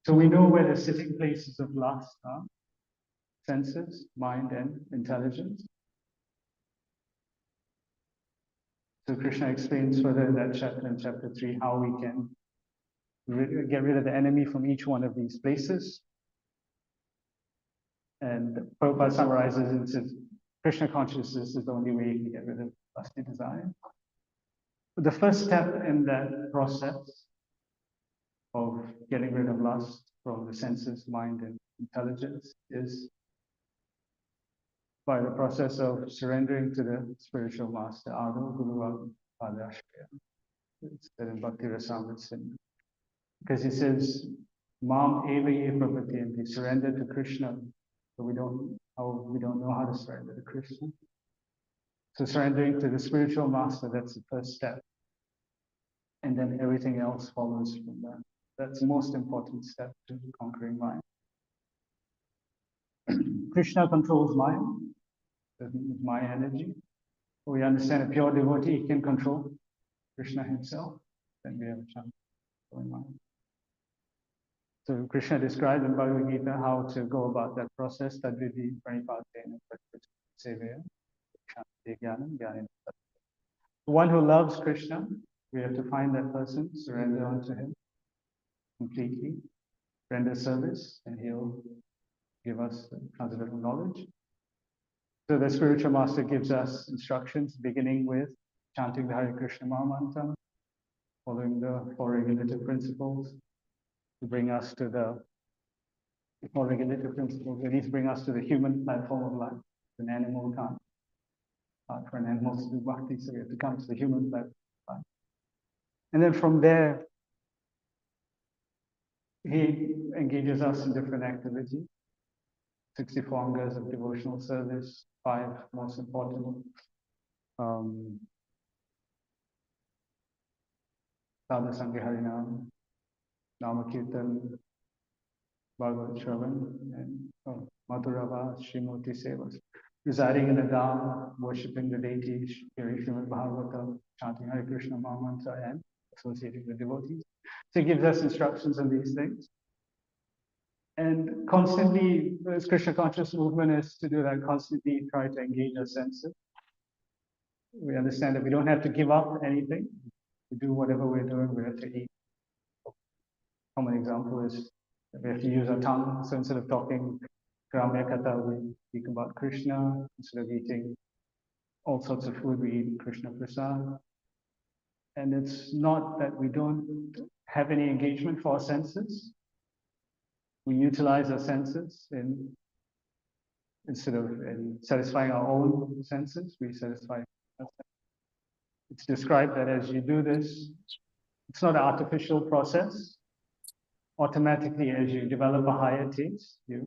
So we know where the sitting places of lust are: senses, mind, and intelligence. So Krishna explains further in that chapter, in chapter 3, how we can get rid of the enemy from each one of these places. And Prabhupada summarizes and says, Krishna consciousness is the only way you can get rid of lusty desire. But the first step in that process of getting rid of lust from the senses, mind, and intelligence is by the process of surrendering to the spiritual master, Ado Guru Padashaya. It's said in Bhakti Rasamrita. Because he says, Mam eva ye prapatyanti, surrender to Krishna. But we don't know how to surrender to Krishna. So surrendering to the spiritual master, that's the first step. And then everything else follows from that. That's the most important step to conquering mind. Krishna controls mind, with my energy. We understand a pure devotee can control Krishna himself, then we have a chance of controlling mind. So Krishna described in Bhagavad Gita how to go about that process. Tadvidi pranipatena sevaya shanti jnanam jnanam. One who loves Krishna, we have to find that person, surrender unto him completely, render service, and he'll give us transcendental knowledge. So the spiritual master gives us instructions, beginning with chanting the Hare Krishna Mahamantra, following the four regulative principles, to bring us to the four regulative principles. They need to bring us to the human platform of life. An animal can't. For an animal to do bhakti, so we have to come to the human platform of life. And then from there, he engages us in different activities. 64 angas of devotional service, 5 most important. Sadha Sangha Harinam, Namakirtan, Bhagavad Shravan, and Madhurava, Srimurti Sevas. Residing in a dham, worshipping the deities, hearing Srimad Bhagavatam, chanting Hare Krishna Mahamantra, and associating with devotees. So he gives us instructions on these things. And constantly, as Krishna conscious movement is to do that, constantly try to engage our senses. We understand that we don't have to give up anything. To do whatever we're doing, we have to eat. A common example is that we have to use our tongue. So instead of talking Gramya Katha, we speak about Krishna. Instead of eating all sorts of food, we eat Krishna Prasad. And it's not that we don't have any engagement for our senses. We utilize our senses instead of satisfying our own senses, we satisfy ourselves. It's described that as you do this, it's not an artificial process. Automatically, as you develop a higher taste, you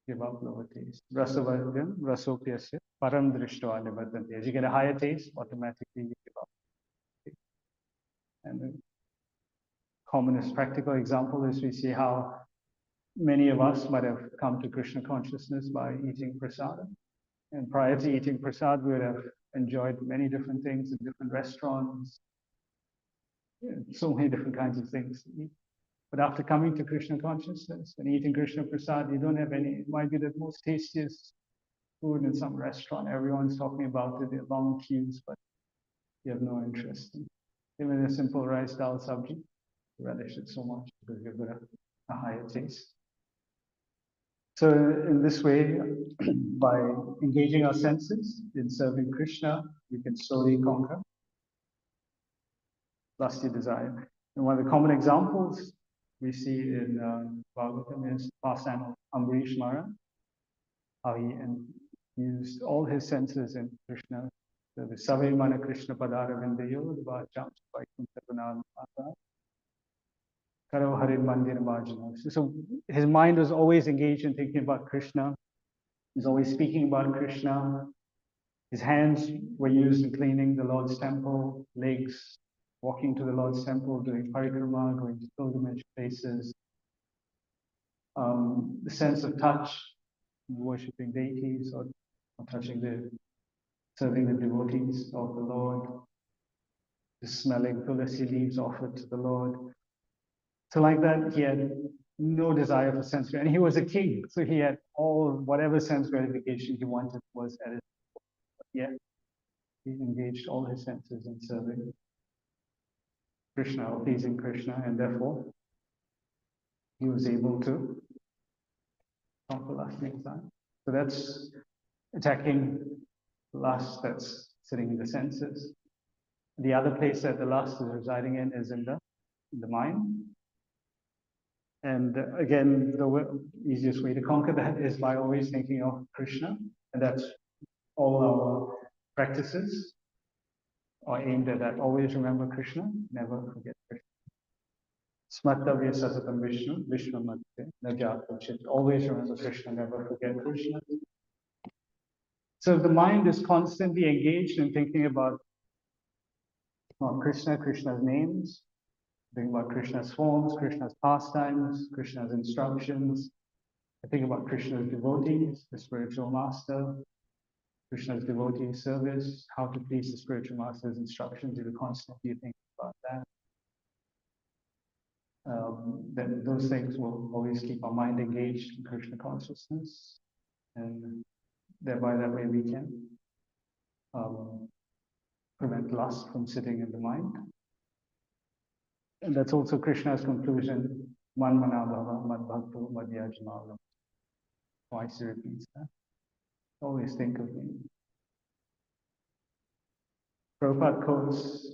give up lower taste. Rasavadhyam, rasopyasya, param drishtva nivartanti. As you get a higher taste, automatically you give up. And the commonest practical example is we see how many of us might have come to Krishna consciousness by eating prasad. And prior to eating prasad, we would have enjoyed many different things in different restaurants, so many different kinds of things to eat. But after coming to Krishna consciousness and eating Krishna prasad, you don't have any, it might be the most tastiest food in some restaurant. Everyone's talking about it, there are long queues, but you have no interest in it. Even a simple rice dal sabji, you relish it so much because you've got a higher taste. So in this way, by engaging our senses in serving Krishna, we can slowly conquer lusty desire. And one of the common examples we see in Bhagavatam is pastime of Ambarish Maharaj, how he used all his senses in Krishna. So the Savimana Krishna Padara Vindayo, the Vajam Vaikunta Gunam Asa. Karo Harin Mandir Marjana. So his mind was always engaged in thinking about Krishna. He's always speaking about Krishna. His hands were used in cleaning the Lord's temple, legs, walking to the Lord's temple, doing parikrama, going to pilgrimage places. The sense of touch, worshipping deities or touching serving the devotees of the Lord, the smelling tulasi leaves offered to the Lord. So like that, he had no desire for sense, and he was a king, so he had whatever sense gratification he wanted was at his. Yeah, he engaged all his senses in serving Krishna, or pleasing Krishna, and therefore he was able to conquer lasting desire. So that's attacking lust that's sitting in the senses. The other place that the lust is residing in is in the mind. And again, the easiest way to conquer that is by always thinking of Krishna, and that's all our practices are aimed at that. Always remember Krishna, never forget Krishna. Smartavya sasatam Vishnu, Vishnu Madhya, Najat. Always remember Krishna, never forget Krishna. So if the mind is constantly engaged in thinking about Krishna, Krishna's names, thinking about Krishna's forms, Krishna's pastimes, Krishna's instructions, I think about Krishna's devotees, the spiritual master, Krishna's devotee service, how to please the spiritual master's instructions. You constantly think about that. Then those things will always keep our mind engaged in Krishna consciousness, and thereby that way we can prevent lust from sitting in the mind. And that's also Krishna's conclusion, Man Manabhava Mad Bhakto Madhyajamalam. Twice he repeats that. Always think of me. Prabhupada quotes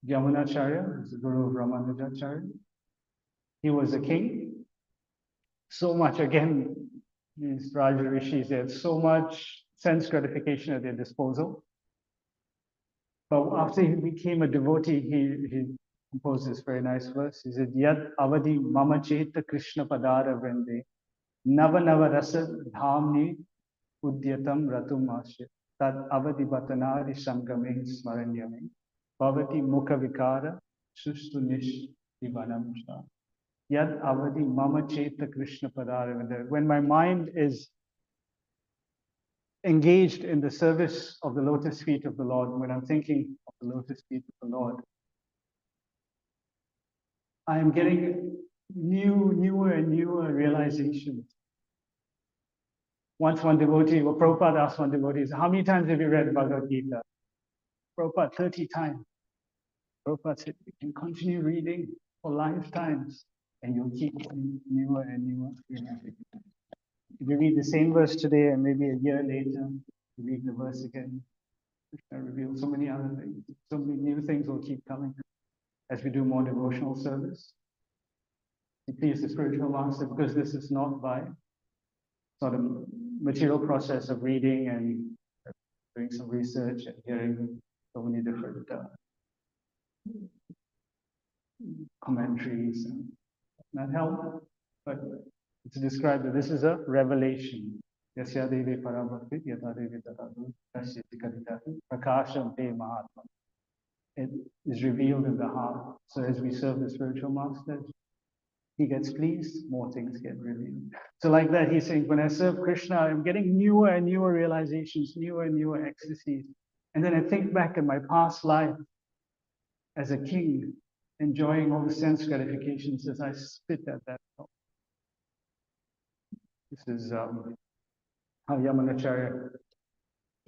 Yamunacharya, the guru of Ramanujacharya. He was a king. So much, again, these Raja Rishis, they had so much sense gratification at their disposal. But after he became a devotee, he composed this very nice verse. He said, Yad avadi mama cheta Krishna padara vrinde, nava nava rasa dhamni udyatam ratum ashya, tad avadi batanari samgame smaranyame, bhavati mukha vikara sustu nish divanam shah. Yad avadi mama cheta Krishna padara vrinde. When my mind is engaged in the service of the lotus feet of the Lord, when I'm thinking of the lotus feet of the Lord, I am getting newer and newer realizations. Once one devotee, or Prabhupada asked one devotee, how many times have you read Bhagavad Gita? Prabhupada, 30 times. Prabhupada said, you can continue reading for lifetimes, and you'll keep newer and newer realizations. If you read the same verse today, and maybe a year later, you read the verse again, Krishna reveals so many other things. So many new things will keep coming as we do more devotional service. To please the spiritual master, because this is not by sort of material process of reading and doing some research and hearing so many different commentaries and that help. But it's described that this is a revelation. Yasya Devi Parabhakti, Yata Devi Tatadu, Kasyati Kaditatu, Prakasham Te Mahatma. It is revealed in the heart. So as we serve the spiritual master, he gets pleased, more things get revealed. So like that, he's saying, when I serve Krishna, I'm getting newer and newer realizations, newer and newer ecstasies. And then I think back in my past life as a king, enjoying all the sense gratifications as I spit at that top. This is how Yamunacharya,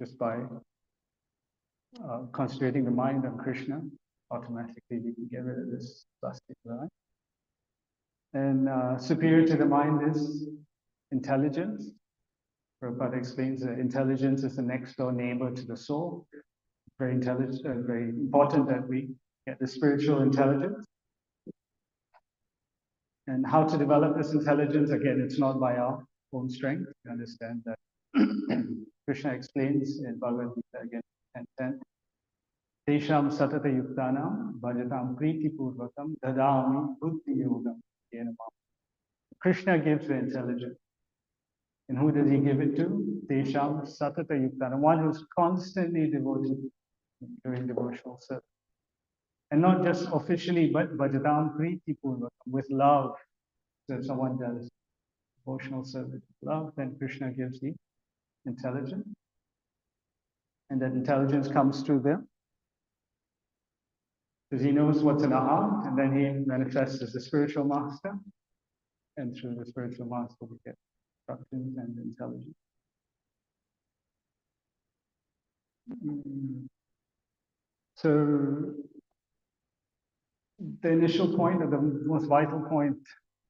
just by concentrating the mind on Krishna, automatically we can get rid of this plastic line. And superior to the mind is intelligence. Prabhupada explains that intelligence is the next door neighbor to the soul. Very intelligent, very important that we get the spiritual intelligence. And how to develop this intelligence, again, it's not by our own strength. We understand that Krishna explains in Bhagavad Gita again 10:10. Tesham satata yuktanam bhajatam priti purvakam dadami buddhi yogam. Krishna gives the intelligence. And who does he give it to? Tesham satata yuktanam, one who's constantly devoted doing devotional service. And not just officially, but bhajatam priti purvakam, with love. So if someone does devotional service with love, then Krishna gives the intelligence. And that intelligence comes through them because he knows what's in our heart, and then he manifests as the spiritual master. And through the spiritual master, we get instructions and intelligence. So the initial point, or the most vital point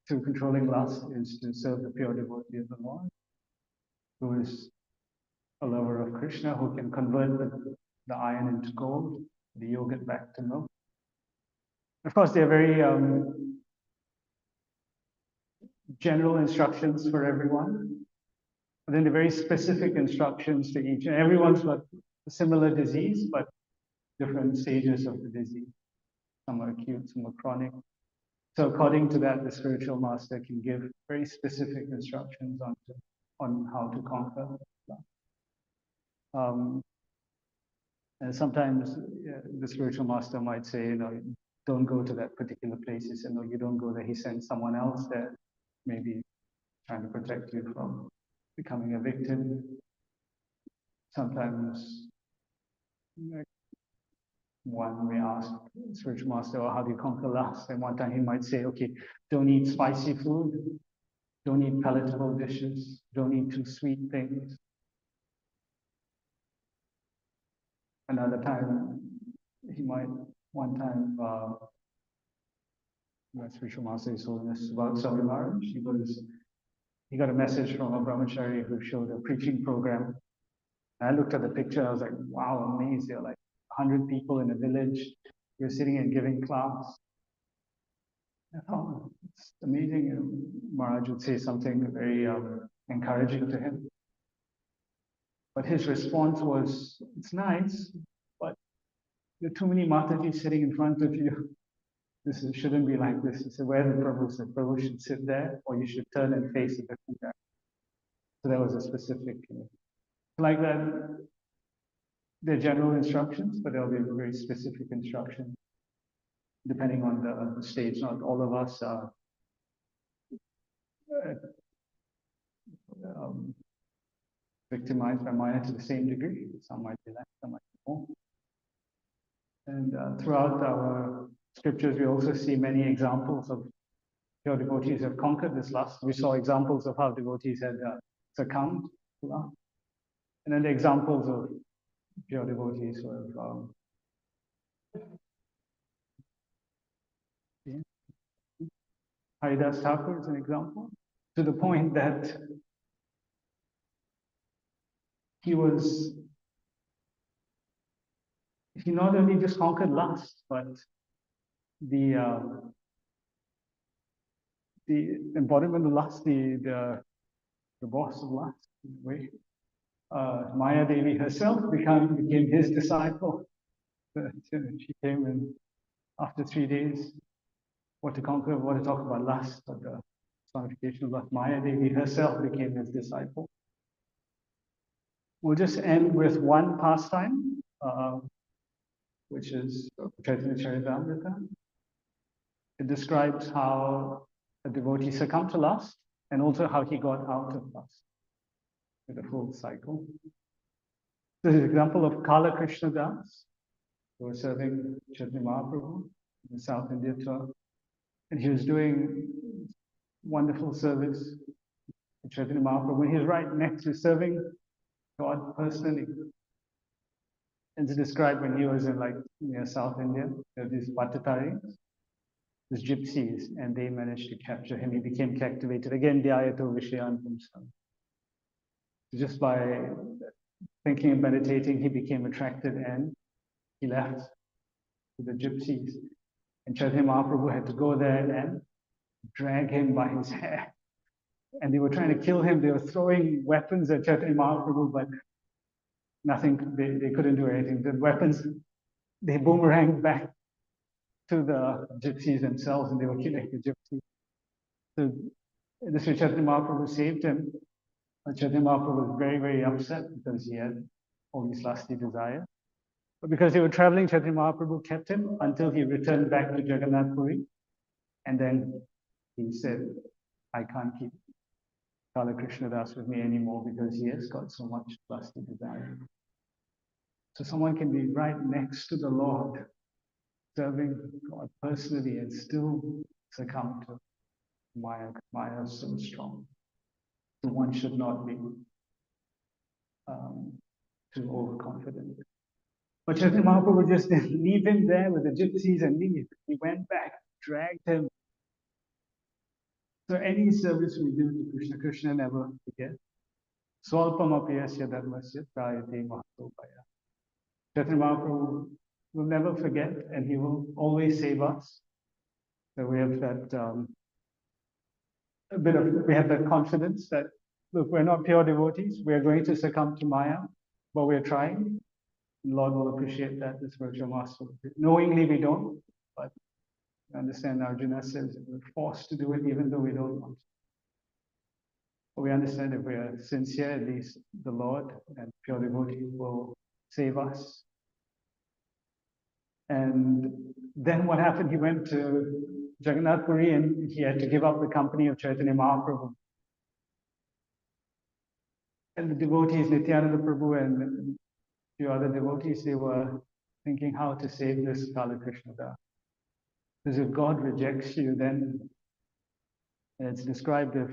to controlling lust, is to serve the pure devotee of the Lord, who is a lover of Krishna, who can convert the iron into gold, the yogurt back to milk. Of course, they're very general instructions for everyone, but then they're very specific instructions to each. And everyone's got a similar disease, but different stages of the disease. Some are acute, some are chronic. So according to that, the spiritual master can give very specific instructions on how to conquer. And sometimes the spiritual master might say, you know, don't go to that particular place. He said, no, you don't go there. He sends someone else there, maybe trying to protect you from becoming a victim. Sometimes one may ask spiritual master, well, how do you conquer lust? And one time he might say, okay, don't eat spicy food, don't eat palatable dishes, don't eat too sweet things. Another time, he might, one time, spiritual master is holding us about Swami Maharaj. He got a message from a brahmachari who showed a preaching program. And I looked at the picture, I was like, wow, amazed. There are like 100 people in a village. You're sitting and giving class. I thought, it's amazing. And Maharaj would say something very encouraging to him. But his response was, it's nice, but there are too many Matajis sitting in front of you. Shouldn't be like this. He said, where the Prabhu said, Prabhu should sit there, or you should turn and face a different direction. So there was a specific, like that, they're general instructions, but there'll be very specific instructions depending on the stage. Not all of us are victimized by Maya to the same degree. Some might be less, some might be more. And throughout our scriptures, we also see many examples of pure devotees have conquered this lust. We saw examples of how devotees had succumbed to lust. And then the examples of pure devotees who have Haridas Thakur is an example, to the point that he not only just conquered lust, but the embodiment of lust, the boss of lust, in a way. Maya Devi herself became his disciple. She came in after 3 days. What to talk about lust, but the personification of lust. Maya Devi herself became his disciple. We'll just end with one pastime, which is Chaitanya Charitamrita. It describes how a devotee succumbed to lust and also how he got out of lust with a full cycle. This is an example of Kala Krishna Das, who was serving Chaitanya Mahaprabhu in the South India tour. And he was doing wonderful service to Chaitanya Mahaprabhu. When he was right next to serving God personally. And to describe when he was in near South India, there were these Bhattataris, these gypsies, and they managed to capture him. He became captivated. Again, Dhyayato Vishayantam. Just by thinking and meditating, he became attracted and he left to the gypsies. And Chaitanya Mahaprabhu had to go there and drag him by his hair. And they were trying to kill him. They were throwing weapons at Chaitanya Mahaprabhu, but nothing, they couldn't do anything. The weapons they boomeranged back to the gypsies themselves, and they were killing the gypsies. So this Chaitanya Mahaprabhu saved him. Chaitanya Mahaprabhu was very, very upset because he had all these lusty desires. But because they were traveling, Chaitanya Mahaprabhu kept him until he returned back to Jagannath Puri. And then he said, I can't keep Kala Krishna Das with me anymore because he has got so much lusty desire. So someone can be right next to the Lord, serving God personally, and still succumb to Maya. Maya is so strong. So one should not be too overconfident. But Chaitanya Mahaprabhu just didn't leave him there with the gypsies and leave. He went back, dragged him. So any service we do to Krishna, Krishna never forgets. Swalpamapiyasya dharmasya prayate mahatopaya. Chaitanya Mahaprabhu will never forget, and he will always save us. So we have that we have that confidence that, look, we're not pure devotees. We're going to succumb to Maya, but we're trying. The Lord will appreciate that, the spiritual master. Knowingly we don't, but understand Arjuna says we're forced to do it even though we don't want to. But we understand if we are sincere, at least the Lord and pure devotee will save us. And then what happened? He went to Jagannath Puri and he had to give up the company of Chaitanya Mahaprabhu. And the devotees, Nityananda Prabhu and a few other devotees, they were thinking how to save this Kala Krishna Das. Because if God rejects you, then it's described if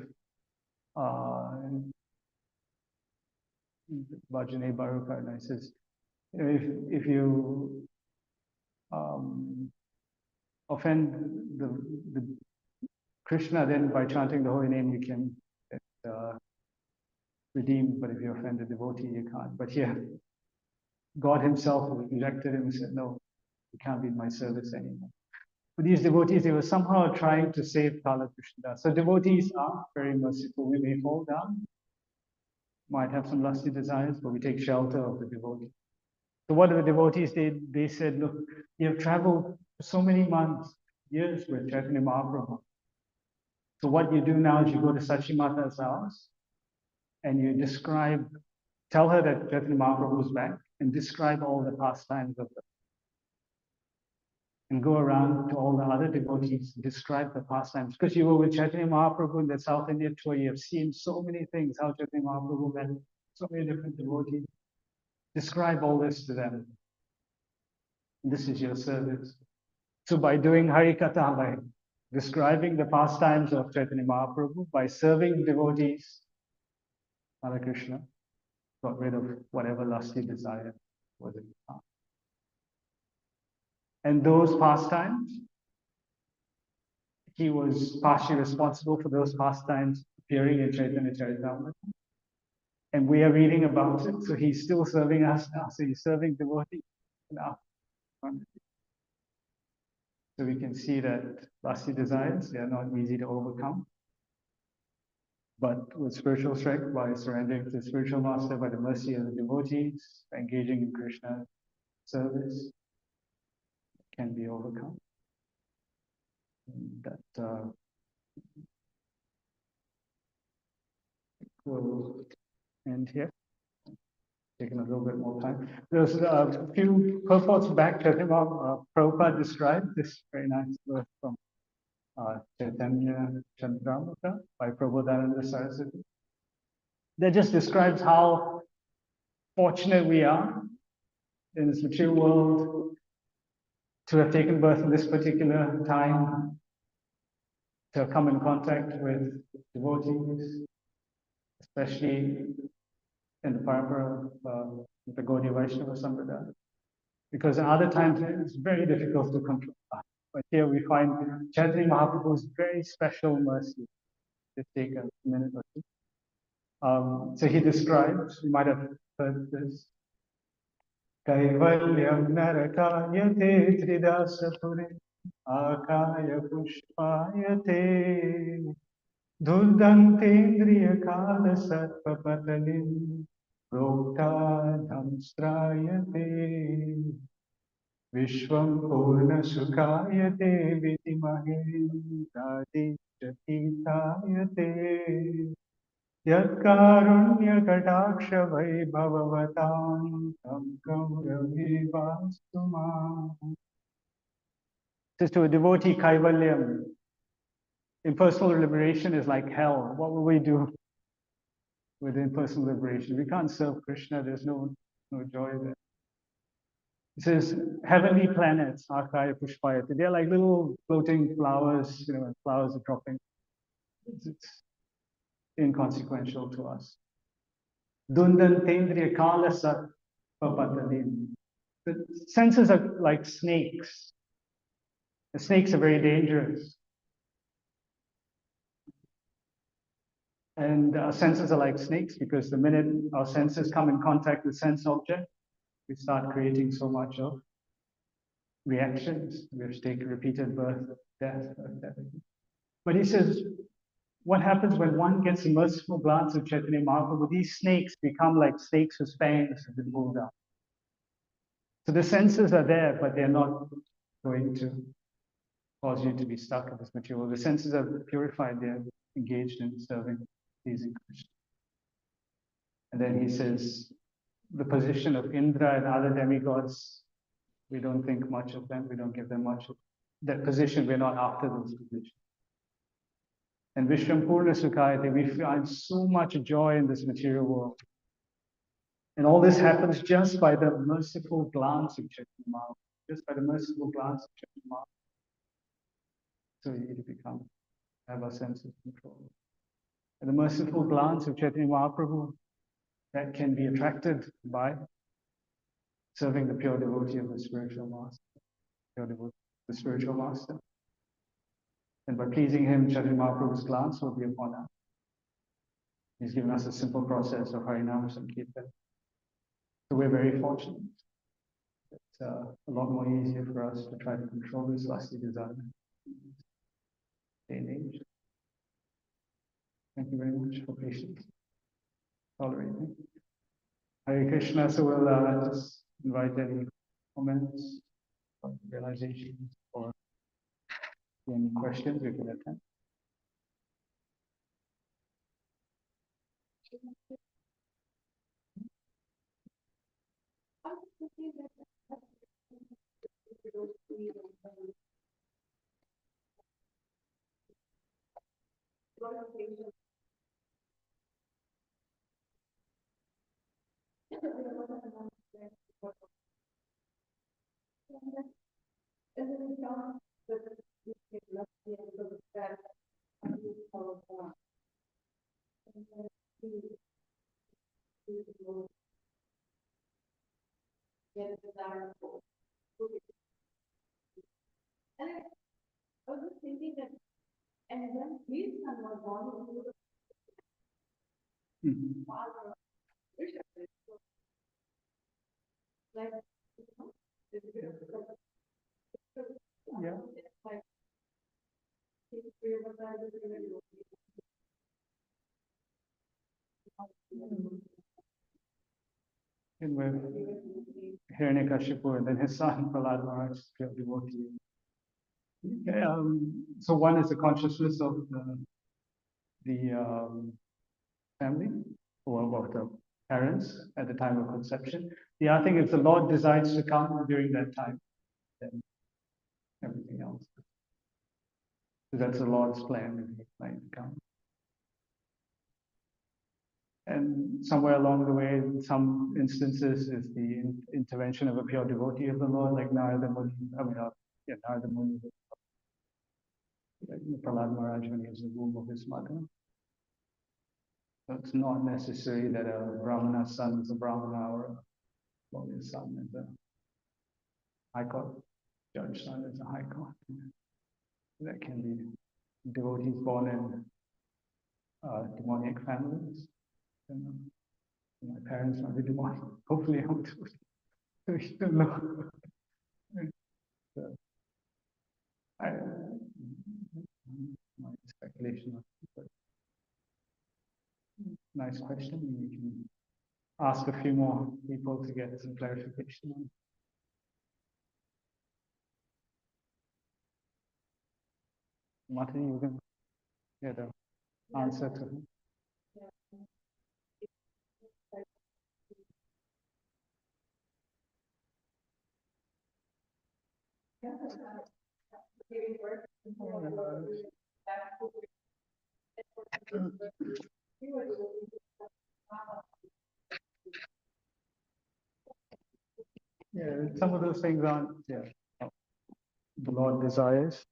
Bhajane Barukarna says, if you offend the Krishna, then by chanting the holy name you can redeem, but if you offend a devotee, you can't. But here, God himself rejected him and said, no, you can't be in my service anymore. But these devotees, they were somehow trying to save Kala Krishna Das. So devotees are very merciful. We may fall down, might have some lusty desires, but we take shelter of the devotee. So what the devotees did, they said, look, you have traveled for so many months, years with Chaitanya Mahaprabhu. So what you do now is you go to Sachimata's house and you tell her that Chaitanya Mahaprabhu is back and describe all the pastimes of the, and go around to all the other devotees, describe the pastimes. Because you were with Chaitanya Mahaprabhu in the South India tour, you have seen so many things, how Chaitanya Mahaprabhu met so many different devotees. Describe all this to them. This is your service. So by doing Harikatha, by describing the pastimes of Chaitanya Mahaprabhu, by serving devotees, Hare Krishna got rid of whatever lusty desire was in his heart. And those pastimes, he was partially responsible for those pastimes appearing in Chaitanya Charitamrita. And we are reading about it, so he's still serving us now. So he's serving devotees now. So we can see that lusty desires, they are not easy to overcome. But with spiritual strength, by surrendering to the spiritual master, by the mercy of the devotees, by engaging in Krishna's service, can be overcome. And that will end here. Taking a little bit more time. There's a few purports back that Prabhupada described this very nice verse from Chaitanya Chandramrita by Prabodhananda Saraswati. That just describes how fortunate we are in this material world to have taken birth in this particular time, to have come in contact with devotees, especially in the parampara of the Gaudiya Vaishnava Sampradaya. Because in other times it's very difficult to control that. But here we find Chaitanya Mahaprabhu's very special mercy. Just take a minute or two. So he describes, you might have heard this, Kaivalyam narakayate tridasapure akaya pushpayate Durdantendriya kala satpapatalim prokta dhamstrayate. Vishwam Purna Sukayate Vidimahe Radichatitayate Yatkarunya Kataksha Vaibhavavatam Tam Ravi Vastuma. Says to a devotee, Kaivalyam, impersonal liberation is like hell. What will we do with impersonal liberation? We can't serve Krishna. There's no joy there. It says heavenly planets, Akaya Pushpayati. They're like little floating flowers, and flowers are dropping. It's inconsequential to us. Dundan Tendriya Kala Sat Papatadim. The senses are like snakes. The snakes are very dangerous. And our senses are like snakes because the minute our senses come in contact with sense object, we start creating so much of reactions. We have to take repeated birth, death, death. But he says, what happens when one gets a merciful glance of Chaitanya Mahaprabhu? These snakes become like snakes whose fangs have been pulled out. So the senses are there, but they're not going to cause you to be stuck in this material. The senses are purified, they're engaged in serving, pleasing Krishna. And then he says, the position of Indra and other demigods, we don't think much of them, we don't give them much of that position, we're not after those positions. And Vishwampurna Sukhayate, we find so much joy in this material world. And all this happens just by the merciful glance of Chaitanya Mahaprabhu, just by the merciful glance of Chaitanya Mahaprabhu. So you need to have a sense of control. And the merciful glance of Chaitanya Mahaprabhu, that can be attracted by serving the pure devotee of the spiritual master, pure devotee, the spiritual master. And by pleasing him, Chaitanya Mahaprabhu's glance will be upon us. He's given us a simple process of Harinam Sankirtan. So we're very fortunate. It's a lot more easier for us to try to control this lusty desire. Day and age. Thank you very much for patience, tolerating. Hare Krishna. So we'll just invite any comments, or realizations, or any questions we can attend. Mhm. Yeah. And with Hiranyakashipu and then his son Prahlad Maharaj, pure devotee. Okay, so one is the consciousness of the family, or about the parents at the time of conception. The other thing, if the Lord decides to come during that time, then everything else. So that's the Lord's plan, if He's planning to come. And somewhere along the way, in some instances, is the intervention of a pure devotee of the Lord, like Narada Muni. Narada Muni, like Prahlad Maharaj when he was in the womb of his mother. So it's not necessary that a Brahmana's son is a Brahmana or a lawyer's son is a high court judge's son is a high court. That can be devotees born in demonic families. And, my parents might be demonic. Hopefully, I'm we don't know. So, my speculation. But nice question. We can ask a few more people to get some clarification on. Martin, you can get the answer to him. Yeah, some of those things aren't, the Lord desires.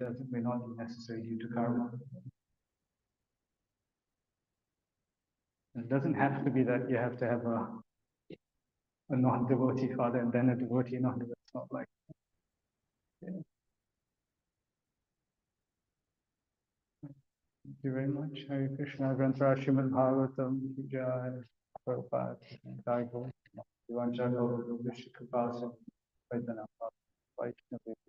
That may not be necessary due to karma. It doesn't have to be that you have to have a non-devotee father and then a devotee non-devotee. It's not like yeah. Thank you very much. Hare Krishna, Granthra Srimad Bhagavatam, Jai Prabhupada, Thakur, Divancha Gauru, Vishnu Kapasa, Vaidyanatha, Vaishnava.